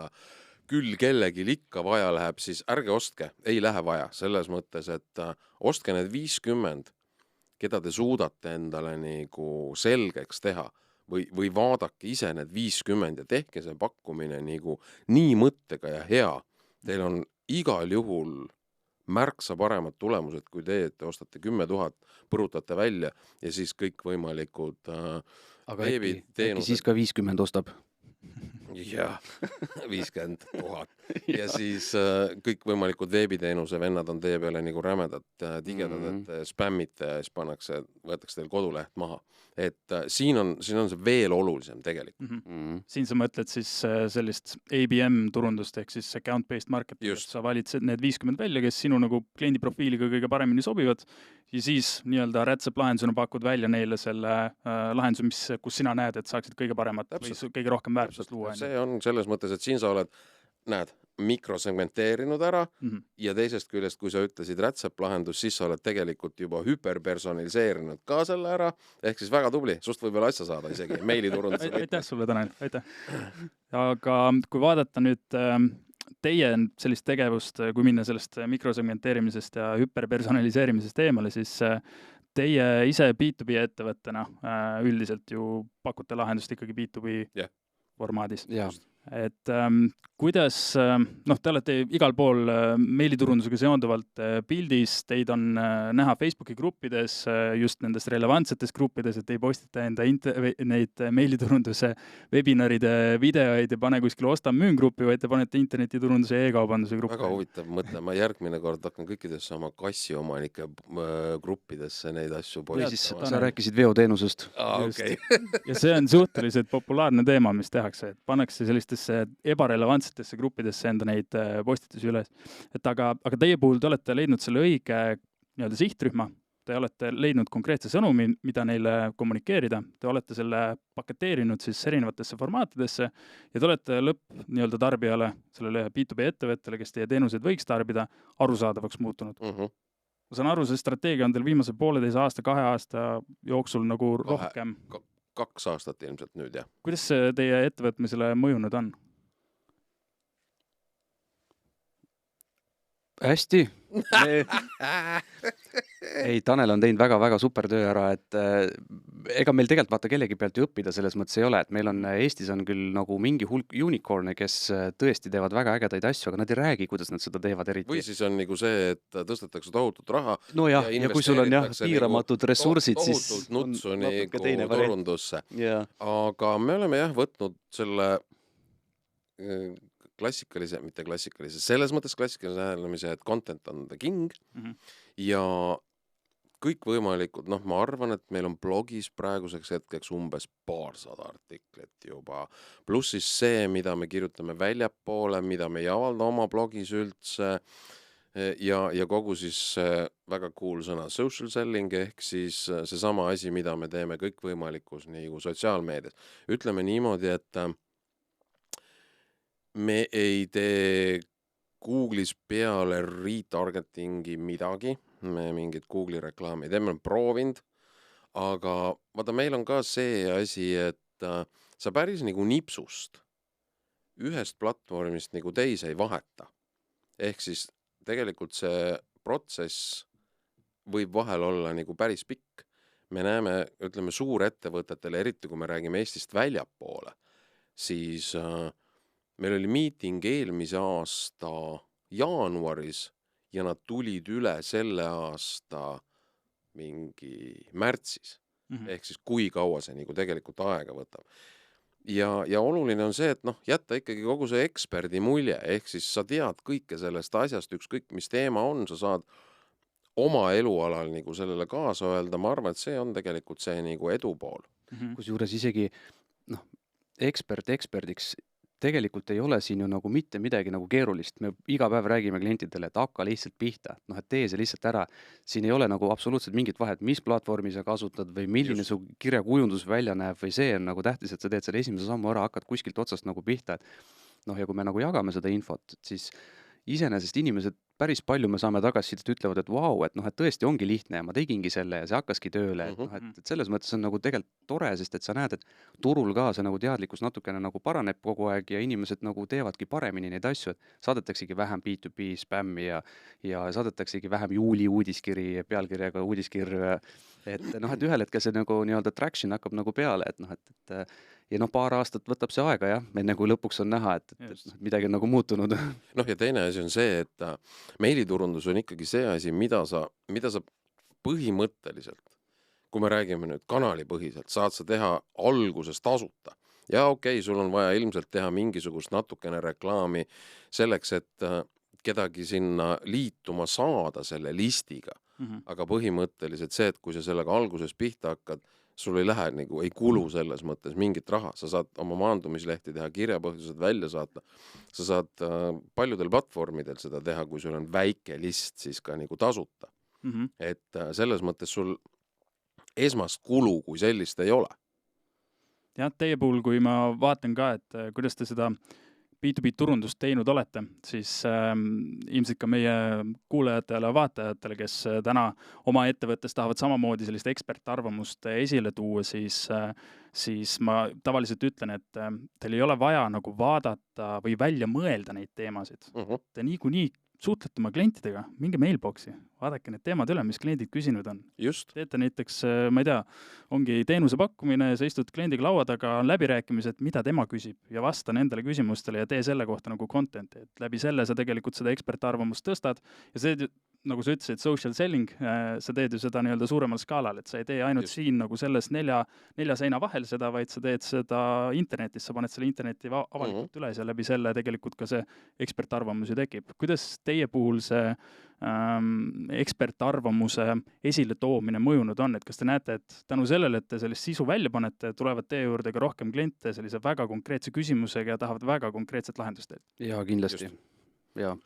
küll kellegi ikka vaja läheb, siis ärge ostke, ei lähe vaja, selles mõttes, et ostke need 50, keda te suudate endale nagu selgeks teha või vaadake ise need 50 ja tehke see pakkumine nagu nii mõttega ja hea. Teil on igal juhul märksa paremad tulemused, kui te ostate 10 000, põrutate välja ja siis kõik võimalikud aga äkki siis ka 50 ostab? jah, 50 000. Ja siis kõikvõimalikud veebiteenuse vennad on teie peale nagu rämedad tigedad, et spämmite ja siis võetakse teil koduleht maha. Et siin on see veel olulisem tegelikult. Siin sa mõtled siis sellist ABM turundust ehk siis account-based marketing. Sa valid need 50 välja, kes sinu nagu kliendiprofiiliga kõige paremini sobivad ja siis nii-öelda rätsep lahendusena pakud välja neile selle lahenduse, kus sina näed, et saaksid kõige paremat või kõige rohkem väärtust luua. See on selles mõttes, et siin sa oled, näed, mikrosegmenteerinud ära ja teisest küljest, kui sa ütlesid rätsep lahendus, siis sa oled tegelikult juba hüperpersonaliseerinud ka selle ära, ehk siis väga tubli, sust võib veel asja saada isegi, meiliturundus. Aitäh sulle, Tanel, aitäh. Aga kui vaadata nüüd teie sellist tegevust, kui minna sellest mikrosegmenteerimisest ja hüperpersonaliseerimisest eemale, siis teie ise B2B ettevõttena üldiselt ju pakute lahendust ikkagi B2B formaadis. Et kuidas, te olete igal pool meiliturundusega seonduvalt pildis, teid on näha Facebooki gruppides, just nendes relevantsetes gruppides, et ei postita enda neid meiliturunduse webinaride videoid ja pane kuskil osta-müün gruppi, vaid te panete internetiturunduse ja e-kaubanduse gruppi. Väga huvitav mõte, ma järgmine kord hakkan kõikidesse oma kassiomanike gruppidesse neid asju postitama. Sa rääkisid veoteenusest. Okay. Ja see on suhteliselt populaarne teema, mis tehakse, et pannakse sellistesse ebarelevantsetesse gruppidesse enda neid postitusi üles. Aga teie puhul te olete leidnud selle õige nii-öelda sihtrühma, te olete leidnud konkreetse sõnumi, mida neile kommunikeerida, te olete selle paketeerinud siis erinevatesse formaatidesse ja te olete nii-öelda tarbijale, sellele B2B ettevõttele, kes teie teenuseid võiks tarbida, arusaadavaks muutunud. Ma saan aru, see strateegia on teil viimase 1,5 aasta, 2 aasta jooksul nagu rohkem. 2 aastat ilmselt nüüd, jah. Kuidas see teie ettevõtmisele mõjunud on? Hästi. Ei, Tanel on teinud väga-väga super töö ära, et ega meil tegelikult vaata kellegi pealt ju õppida selles mõttes ei ole, et meil on Eestis on küll nagu mingi hulk unicorne, kes tõesti teevad väga ägedaid asju, aga nad ei räägi, kuidas nad seda teevad eriti. Või siis on nagu see, et tõstetakse tohutut raha. No ja kui sul on piiramatud ressursid, siis on natuke teine turundusse. Aga me oleme võtnud selle selles mõttes klassikalise lähenemise, et content on the king ja kõikvõimalikud, ma arvan, et meil on blogis praeguseks hetkeks umbes 200 artiklit juba, pluss siis see, mida me kirjutame väljapoole, mida me ei avalda oma blogis üldse ja kogu siis väga cool sõna social selling ehk siis seesama asi, mida me teeme kõikvõimalikus nagu sotsiaalmeedias. Ütleme niimoodi, et me ei tee Google'is peale retargetingi midagi, me mingit Google'i reklaami ei tee, me oleme proovinud, aga vaata, meil on ka see asi, et sa päris nagu nipsust ühest platvormist nagu teise ei vaheta. Ehk siis tegelikult see protsess võib vahel olla nagu päris pikk. Me näeme, ütleme, suurettevõtetele, eriti kui me räägime Eestist väljapoole, siis meil oli miiting eelmise aasta jaanuaris ja nad tulid üle selle aasta mingi märtsis. Ehk siis kui kaua see nagu tegelikult aega võtab. Ja oluline on see, et jätta ikkagi kogu see eksperdi mulje, ehk siis sa tead kõike sellest asjast, ükskõik mis teema on, sa saad oma elualal nagu sellele kaasa öelda, ma arvan, et see on tegelikult see nagu edu pool. Kusjuures isegi eksperdiks tegelikult ei ole siin ju nagu mitte midagi nagu keerulist. Me iga päev räägime klientidele, et hakka lihtsalt pihta, et tee see lihtsalt ära. Siin ei ole nagu absoluutselt mingit vahet, mis platvormi sa kasutad või milline su kirjakujundus välja näeb või see on nagu tähtis, et sa teed selle esimese sammu ära, hakkad kuskilt otsast nagu pihta. Ja kui me nagu jagame seda infot, siis iseenesest inimesed päris palju me saame tagasisidet ütlevad, et vau, et tõesti ongi lihtne ja ma tegingi selle ja see hakkaski tööle. Et selles mõttes on nagu tegelikult tore, sest et sa näed, et turul ka see nagu teadlikkus natukene nagu paraneb kogu aeg ja inimesed nagu teevadki paremini neid asju, et saadetaksegi vähem B2B spämmi ja saadetaksegi vähem juuli uudiskiri pealkirjaga uudiskirju. Et ühel hetkel see nagu nii-öelda traction hakkab nagu peale, ja paar aastat võtab see aega, enne kui lõpuks on näha, et midagi on nagu muutunud. Ja teine asi on see, et meiliturundus on ikkagi see asi, mida sa põhimõtteliselt, kui me räägime nüüd kanalipõhiselt, saad sa teha alguses tasuta. ja okei, sul on vaja ilmselt teha mingisugust natukene reklaami selleks, et kedagi sinna liituma saada selle listiga. Aga põhimõtteliselt see, et kui sa sellega alguses pihta hakkad, sul ei lähe nagu, ei kulu selles mõttes mingit raha. Sa saad oma maandumislehti teha, kirjapõhjused välja saata. Sa saad paljudel platvormidel seda teha, kui sul on väike list, siis ka nagu tasuta. Et selles mõttes sul esmast kulu kui sellist ei ole. Jah, teie puhul, kui ma vaatan ka, et kuidas te seda B2B turundust teinud olete, siis ilmselt ka meie kuulajatele ja vaatajatele, kes täna oma ettevõttes tahavad samamoodi sellist ekspertarvamust esile tuua, siis ma tavaliselt ütlen, et teil ei ole vaja nagu vaadata või välja mõelda neid teemasid. Te niikuinii suhtlete oma klientidega, minge mailboxi, vaadake need teemad üle, mis kliendid küsinud on. Just. Teete näiteks, ma ei tea, ongi teenuse pakkumine, sa istud kliendiga laua taga, on läbirääkimised, mida tema küsib ja vasta nendele küsimustele ja tee selle kohta nagu content'i. Et läbi selle sa tegelikult seda ekspertarvamust tõstad ja see, nagu sa ütlesid, social selling, sa teed ju seda nii-öelda suuremal skaalal, et sa ei tee ainult siin nagu selles nelja seina vahel seda, vaid sa teed seda internetis, sa paned selle interneti avalikult üles ja läbi selle tegelikult ka see ekspertarvamus ju tekib. Kuidas teie puhul see ekspertarvamuse esile toomine mõjunud on, et kas te näete, et tänu sellele, et te sellist sisu välja panete, tulevad teie juurde ka rohkem kliente sellise väga konkreetse küsimusega ja tahavad väga konkreetset lahendust teed? Jaa, kindlasti. Jaa.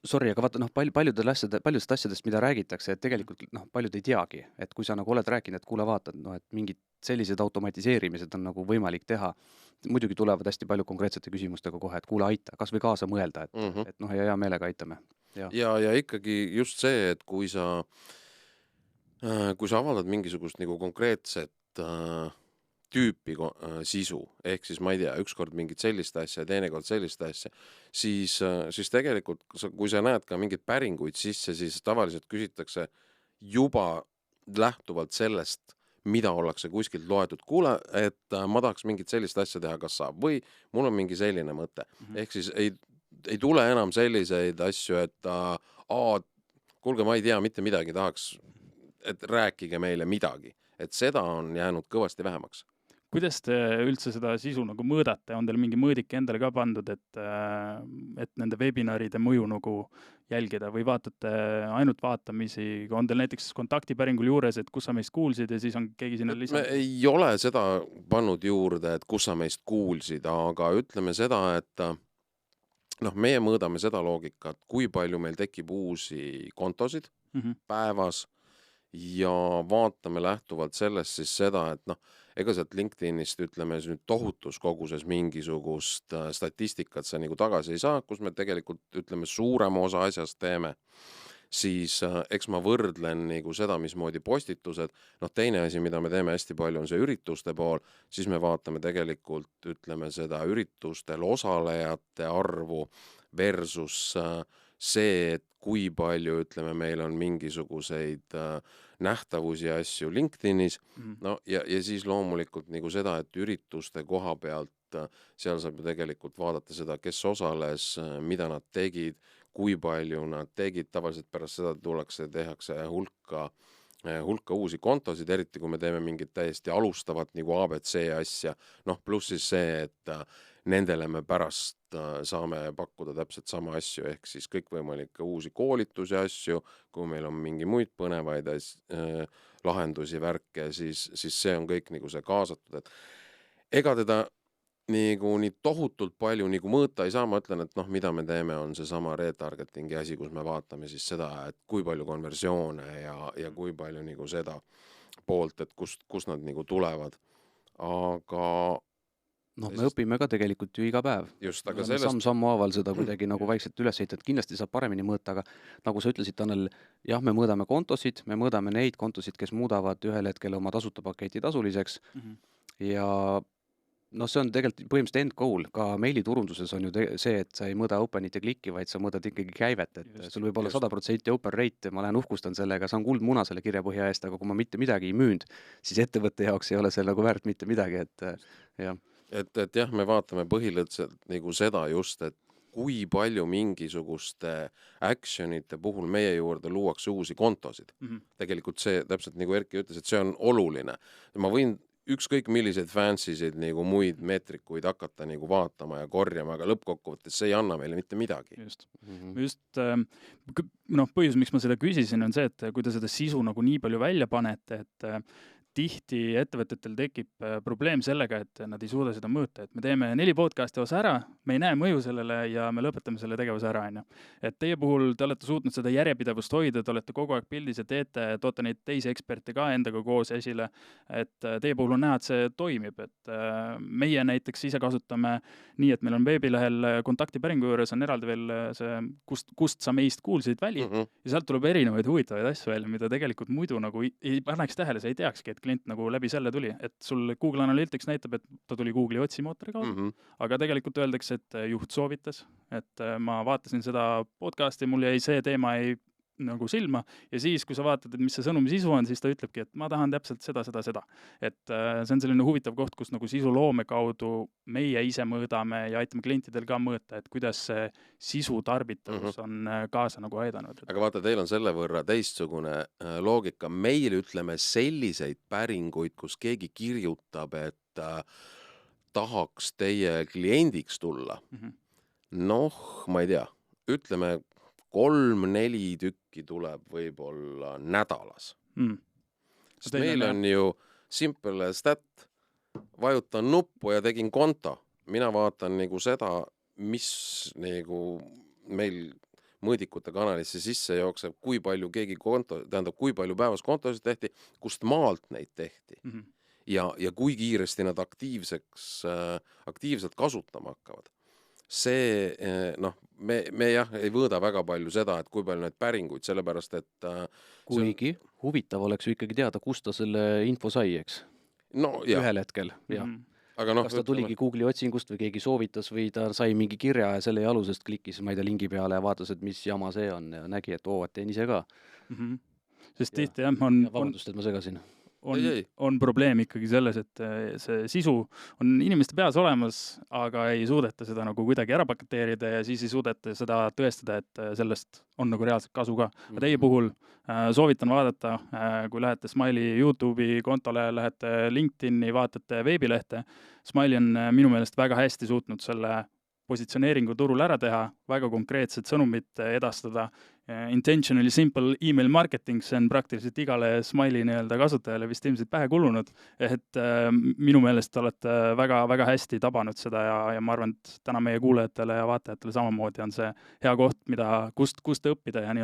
Sorry, aga vaata, paljudest asjadest, mida räägitakse, et tegelikult paljud ei teagi, et kui sa nagu oled rääkinud, et kuule vaatad, et mingid sellised automatiseerimised on nagu võimalik teha, muidugi tulevad hästi palju konkreetsete küsimustega kohe, et kuule aita, kas või kaasa mõelda, et ja hea meelega aitame. Ja ikkagi just see, et kui sa avaldad mingisugust nagu konkreetset tüüpi sisu, ehk siis ma ei tea, ükskord mingit sellist asja ja teinekord sellist asja, siis tegelikult, kui sa näed ka mingeid päringuid sisse, siis tavaliselt küsitakse juba lähtuvalt sellest, mida ollakse kuskilt loetud. Kuule, et ma tahaks mingit sellist asja teha, kas saab, või mul on mingi selline mõte. Ehk siis ei tule enam selliseid asju, et kuulge, ma ei tea mitte midagi, tahaks, et rääkige meile midagi. Et seda on jäänud kõvasti vähemaks. Kuidas te üldse seda sisu nagu mõõdate? On teil mingi mõõdik endale ka pandud, et nende webinaride mõju nagu jälgida või vaatate ainult vaatamisi? On teil näiteks kontaktipäringul juures, et kus sa meist kuulsid ja siis on keegi sinna lisanud? Me ei ole seda pannud juurde, et kus sa meist kuulsid, aga ütleme seda, et meie mõõdame seda loogikat, kui palju meil tekib uusi kontosid päevas ja vaatame lähtuvalt sellest siis seda, et ega sealt LinkedInist ütleme nüüd tohutus koguses mingisugust statistikat sa nagu tagasi ei saa, kus me tegelikult ütleme suurema osa asjast teeme, siis eks ma võrdlen nagu seda, mismoodi postitused. Teine asi, mida me teeme hästi palju, on see ürituste pool, siis me vaatame tegelikult ütleme seda üritustel osalejate arvu versus see, et kui palju ütleme, meil on mingisuguseid nähtavusi ja asju LinkedInis. Ja siis loomulikult nagu seda, et ürituste koha pealt seal saab ju tegelikult vaadata seda, kes osales, mida nad tegid, kui palju nad tegid. Tavaliselt pärast seda tullakse, tehakse hulka uusi kontosid, eriti kui me teeme mingit täiesti alustavat nagu ABC asja. Pluss siis see, et nendele me pärast saame pakkuda täpselt sama asju, ehk siis kõikvõimalikke uusi koolitusi asju, kui meil on mingi muid põnevaid lahendusi, värke, siis see on kõik nagu see kaasatud. Et ega teda nii tohutult palju nagu mõõta ei saa, ma ütlen, et mida me teeme, on see sama retargetingi asi, kus me vaatame siis seda, et kui palju konversioone ja kui palju nagu seda poolt, et kust nad nagu tulevad. Aga me õpime ka tegelikult ju iga päev. Just, aga sammu haaval seda kuidagi nagu vaikselt üles heitud, kindlasti saab paremini mõõta, aga nagu sa ütlesid, Tanel, jah, me mõõdame kontosid, me mõõdame neid kontosid, kes muudavad ühel hetkel oma tasuta paketi tasuliseks ja see on tegelikult põhimõtteliselt end goal, ka meiliturunduses on ju see, et sa ei mõõda open'it ja klikki, vaid sa mõõdad ikkagi käivet, et sul võib olla 100% open rate, ma lähen uhkustan sellega, saan kuldmuna selle kirjapõhja eest, aga kui ma mitte midagi ei müünud, siis ettevõtte jaoks ei ole see nagu väärt mitte midagi, et jah. Et jah, me vaatame põhiliselt nagu seda just, et kui palju mingisuguste actionite puhul meie juurde luuakse uusi kontosid. Tegelikult see, täpselt nagu Erki ütles, et see on oluline. Ma võin ükskõik milliseid fancysid nagu muid meetrikuid hakata nagu vaatama ja korjama, aga lõppkokkuvõttes see ei anna meile mitte midagi. Just. Põhjus, miks ma seda küsisin, on see, et kui te seda sisu nagu nii palju välja panete, et tihti ettevõtetel tekib probleem sellega, et nad ei suuda seda mõõta, et me teeme 4 podcasti osa ära, me ei näe mõju sellele ja me lõpetame selle tegevuse ära, on ju. Et teie puhul te olete suutnud seda järjepidevust hoida, te olete kogu aeg pildis ja toote neid teisi eksperte ka endaga koos esile, et teie puhul on näha, et see toimib, et meie näiteks ise kasutame nii, et meil on veebilehel kontaktipäringu juures on eraldi veel see, kust sa meist kuulsid väli ja sealt tuleb erinevaid huvitavaid asju välja, mida tegelikult muidu nagu ei panneks tähele, sa ei teakski, et klient nagu läbi selle tuli, et sul Google Analytics näitab, et ta tuli Google'i otsimootori kaudu, aga tegelikult öeldakse, et juht soovitas, et ma vaatasin seda podcasti, mul jäi see teema nagu silma ja siis, kui sa vaatad, et mis see sõnumi sisu on, siis ta ütlebki, et ma tahan täpselt seda. Et see on selline huvitav koht, kus nagu sisuloome kaudu meie ise mõõdame ja aitame klientidel ka mõõta, et kuidas see sisu tarbitavus on kaasa nagu aidanud. Aga vaata, teil on selle võrra teistsugune loogika. Meil ütleme selliseid päringuid, kus keegi kirjutab, et tahaks teie kliendiks tulla. Noh, ma ei tea, ütleme 3-4 tükki tuleb võib-olla nädalas. Sest meil on ju simple stat, vajutan nuppu ja tegin konto. Mina vaatan nagu seda, mis nagu meil mõõdikute kanalisse sisse jookseb, kui palju keegi kui palju päevas kontosid tehti, kust maalt neid tehti. Ja kui kiiresti nad aktiivselt kasutama hakkavad. See, me jah, ei võõda väga palju seda, et kui palju need päringuid, sellepärast, et kuigi huvitav oleks ju ikkagi teada, kust ta selle info sai, eks? Ühel hetkel, jah. Aga kas ta tuligi Google'i otsingust või keegi soovitas või ta sai mingi kirja ja selle alusest klikkis, ma ei tea, lingi peale ja vaatas, et mis jama see on ja nägi, et et teen ise ka. Sest tihti jah, on... Vabandust, et ma segasin. On probleem ikkagi selles, et see sisu on inimeste peas olemas, aga ei suudeta seda nagu kuidagi ära paketeerida ja siis ei suudeta seda tõestada, et sellest on nagu reaalselt kasu ka. Aga teie puhul soovitan vaadata, kui lähete Smiley YouTube'i kontole, lähete LinkedIn'i, vaatate veebilehte. Smiley on minu meelest väga hästi suutnud selle positsioneeringu turul ära teha, väga konkreetsed sõnumid edastada. Intentionally simple email marketing, see on praktiliselt igale Smiley kasutajale vist ilmselt pähe kulunud, et minu meelest olete väga hästi tabanud seda ja ma arvan, et täna meie kuulajatele ja vaatajatele samamoodi on see hea koht, kust õppida ja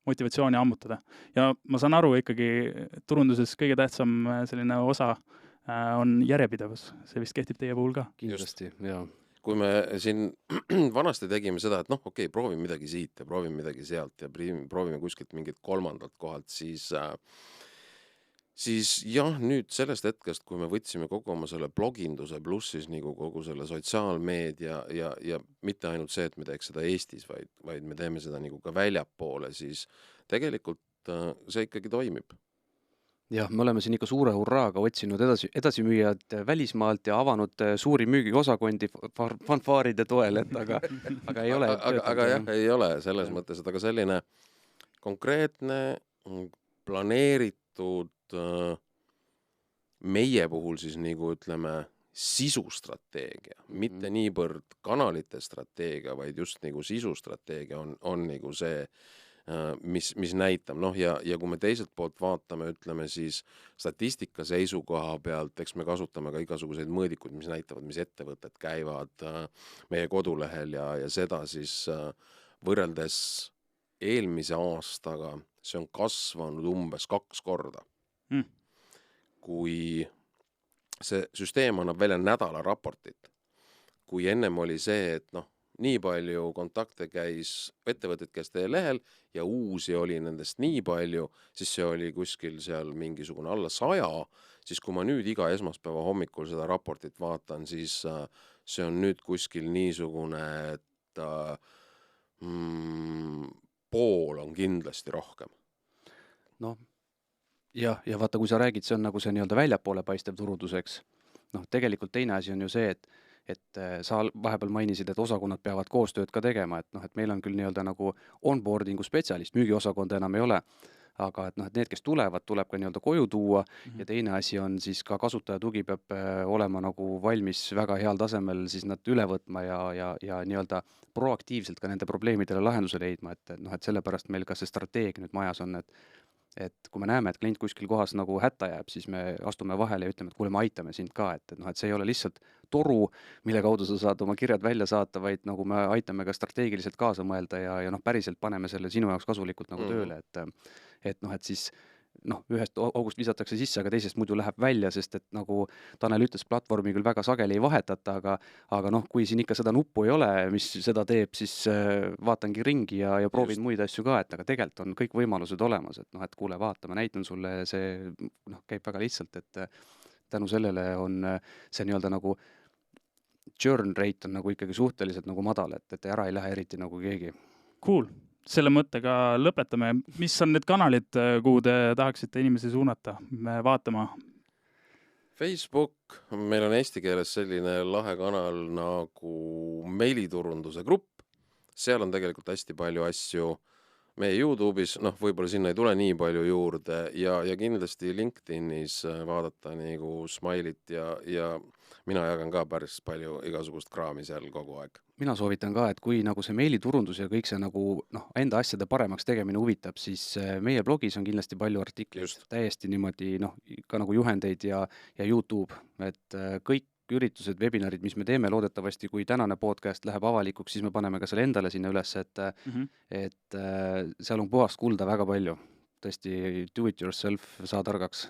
motivatsiooni ammutada. Ja ma saan aru ikkagi, turunduses kõige tähtsam selline osa on järjepidevus. See vist kehtib teie puhul ka. Kindlasti, jah. Kui me siin vanasti tegime seda, et proovime midagi siit ja proovime midagi sealt ja proovime kuskilt mingit kolmandalt kohalt, siis jah, nüüd sellest hetkest, kui me võtsime kogu oma selle bloginduse pluss siis nagu kogu selle sotsiaalmeedia ja mitte ainult see, et me teeks seda Eestis, vaid me teeme seda nagu ka väljapoole, siis tegelikult see ikkagi toimib. Jah, me oleme siin ikka suure hurraaga otsinud edasimüüjad välismaalt ja avanud suuri müügiosakondi fanfaaride toel, aga ei ole. Aga jah, ei ole selles mõttes, et aga selline konkreetne, planeeritud meie puhul siis nagu ütleme sisustrateegia, mitte niivõrd kanalite strateegia, vaid just nagu sisustrateegia on nagu see, mis näitab, ja kui me teiselt poolt vaatame, ütleme siis statistika seisukoha pealt, eks me kasutame ka igasuguseid mõõdikuid, mis näitavad, mis ettevõtted käivad meie kodulehel ja seda siis võrreldes eelmise aastaga, see on kasvanud umbes 2 korda. Kui see süsteem annab välja nädala raportit, kui ennem oli see, et nii palju kontakte ettevõtted käis teie lehel ja uusi oli nendest nii palju, siis see oli kuskil seal mingisugune alla 100, siis kui ma nüüd iga esmaspäeva hommikul seda raportit vaatan, siis see on nüüd kuskil niisugune, et pool on kindlasti rohkem. Ja vaata, kui sa räägid, see on nagu see väljapoole paistev turunduseks. Tegelikult teine asi on ju see, et sa vahepeal mainisid, et osakonnad peavad koostööd ka tegema, et meil on küll nagu onboardingu spetsialist, müügiosakonda enam ei ole, aga et noh, et need, kes tulevad, tuleb ka nii-öelda koju tuua ja teine asi on siis ka kasutajatugi peab olema nagu valmis väga heal tasemel siis nad üle võtma ja nii-öelda proaktiivselt ka nende probleemidele lahenduse leidma, et noh, et sellepärast meil ka see strateegia nüüd majas on, et kui me näeme, et klient kuskil kohas nagu hätta jääb, siis me astume vahele ja ütleme, et kuule, me aitame sind ka, et noh, et see ei ole lihtsalt toru, mille kaudu sa saad oma kirjad välja saata, vaid nagu me aitame ka strateegiliselt kaasa mõelda ja noh, päriselt paneme selle sinu jaoks kasulikult nagu tööle, et noh, et siis noh, ühest august visatakse sisse, aga teisest muidu läheb välja, sest et nagu Tanel ütles, platvormi küll väga sageli ei vahetata, aga noh, kui siin ikka seda nuppu ei ole, mis seda teeb, siis vaatangi ringi ja proovin muid asju ka, et aga tegelikult on kõik võimalused olemas, et noh, et kuule, vaata, ma näitan sulle, see noh, käib väga lihtsalt, et tänu sellele on see nii-öelda nagu churn rate on nagu ikkagi suhteliselt nagu madal, et ära ei lähe eriti nagu keegi. Cool. Selle mõttega lõpetame. Mis on need kanalid, kuhu te tahaksite inimesi suunata vaatama? Facebook, meil on eesti keeles selline lahe kanal nagu meiliturunduse grupp. Seal on tegelikult hästi palju asju. Meie YouTube'is, noh, võib-olla sinna ei tule nii palju juurde ja kindlasti LinkedInis vaadata nagu Smile'it ja mina jagan ka päris palju igasugust kraami seal kogu aeg. Mina soovitan ka, et kui nagu see meiliturundus ja kõik see nagu noh, enda asjade paremaks tegemine huvitab, siis meie blogis on kindlasti palju artikleid, täiesti niimoodi noh, ka nagu juhendeid ja YouTube, et kõik üritused, webinarid, mis me teeme, loodetavasti, kui tänane podcast läheb avalikuks, siis me paneme ka selle endale sinna üles, et seal on puhast kulda väga palju. Tõesti, do it yourself, saa targaks.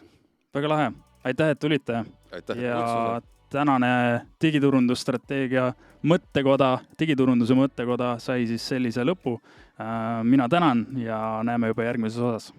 Väga lahe. Aitäh, et tulite. Aitäh, ja tänane digiturundusstrateegia mõttekoda, digiturunduse mõttekoda sai siis sellise lõpu. Mina tänan ja näeme juba järgmises osas.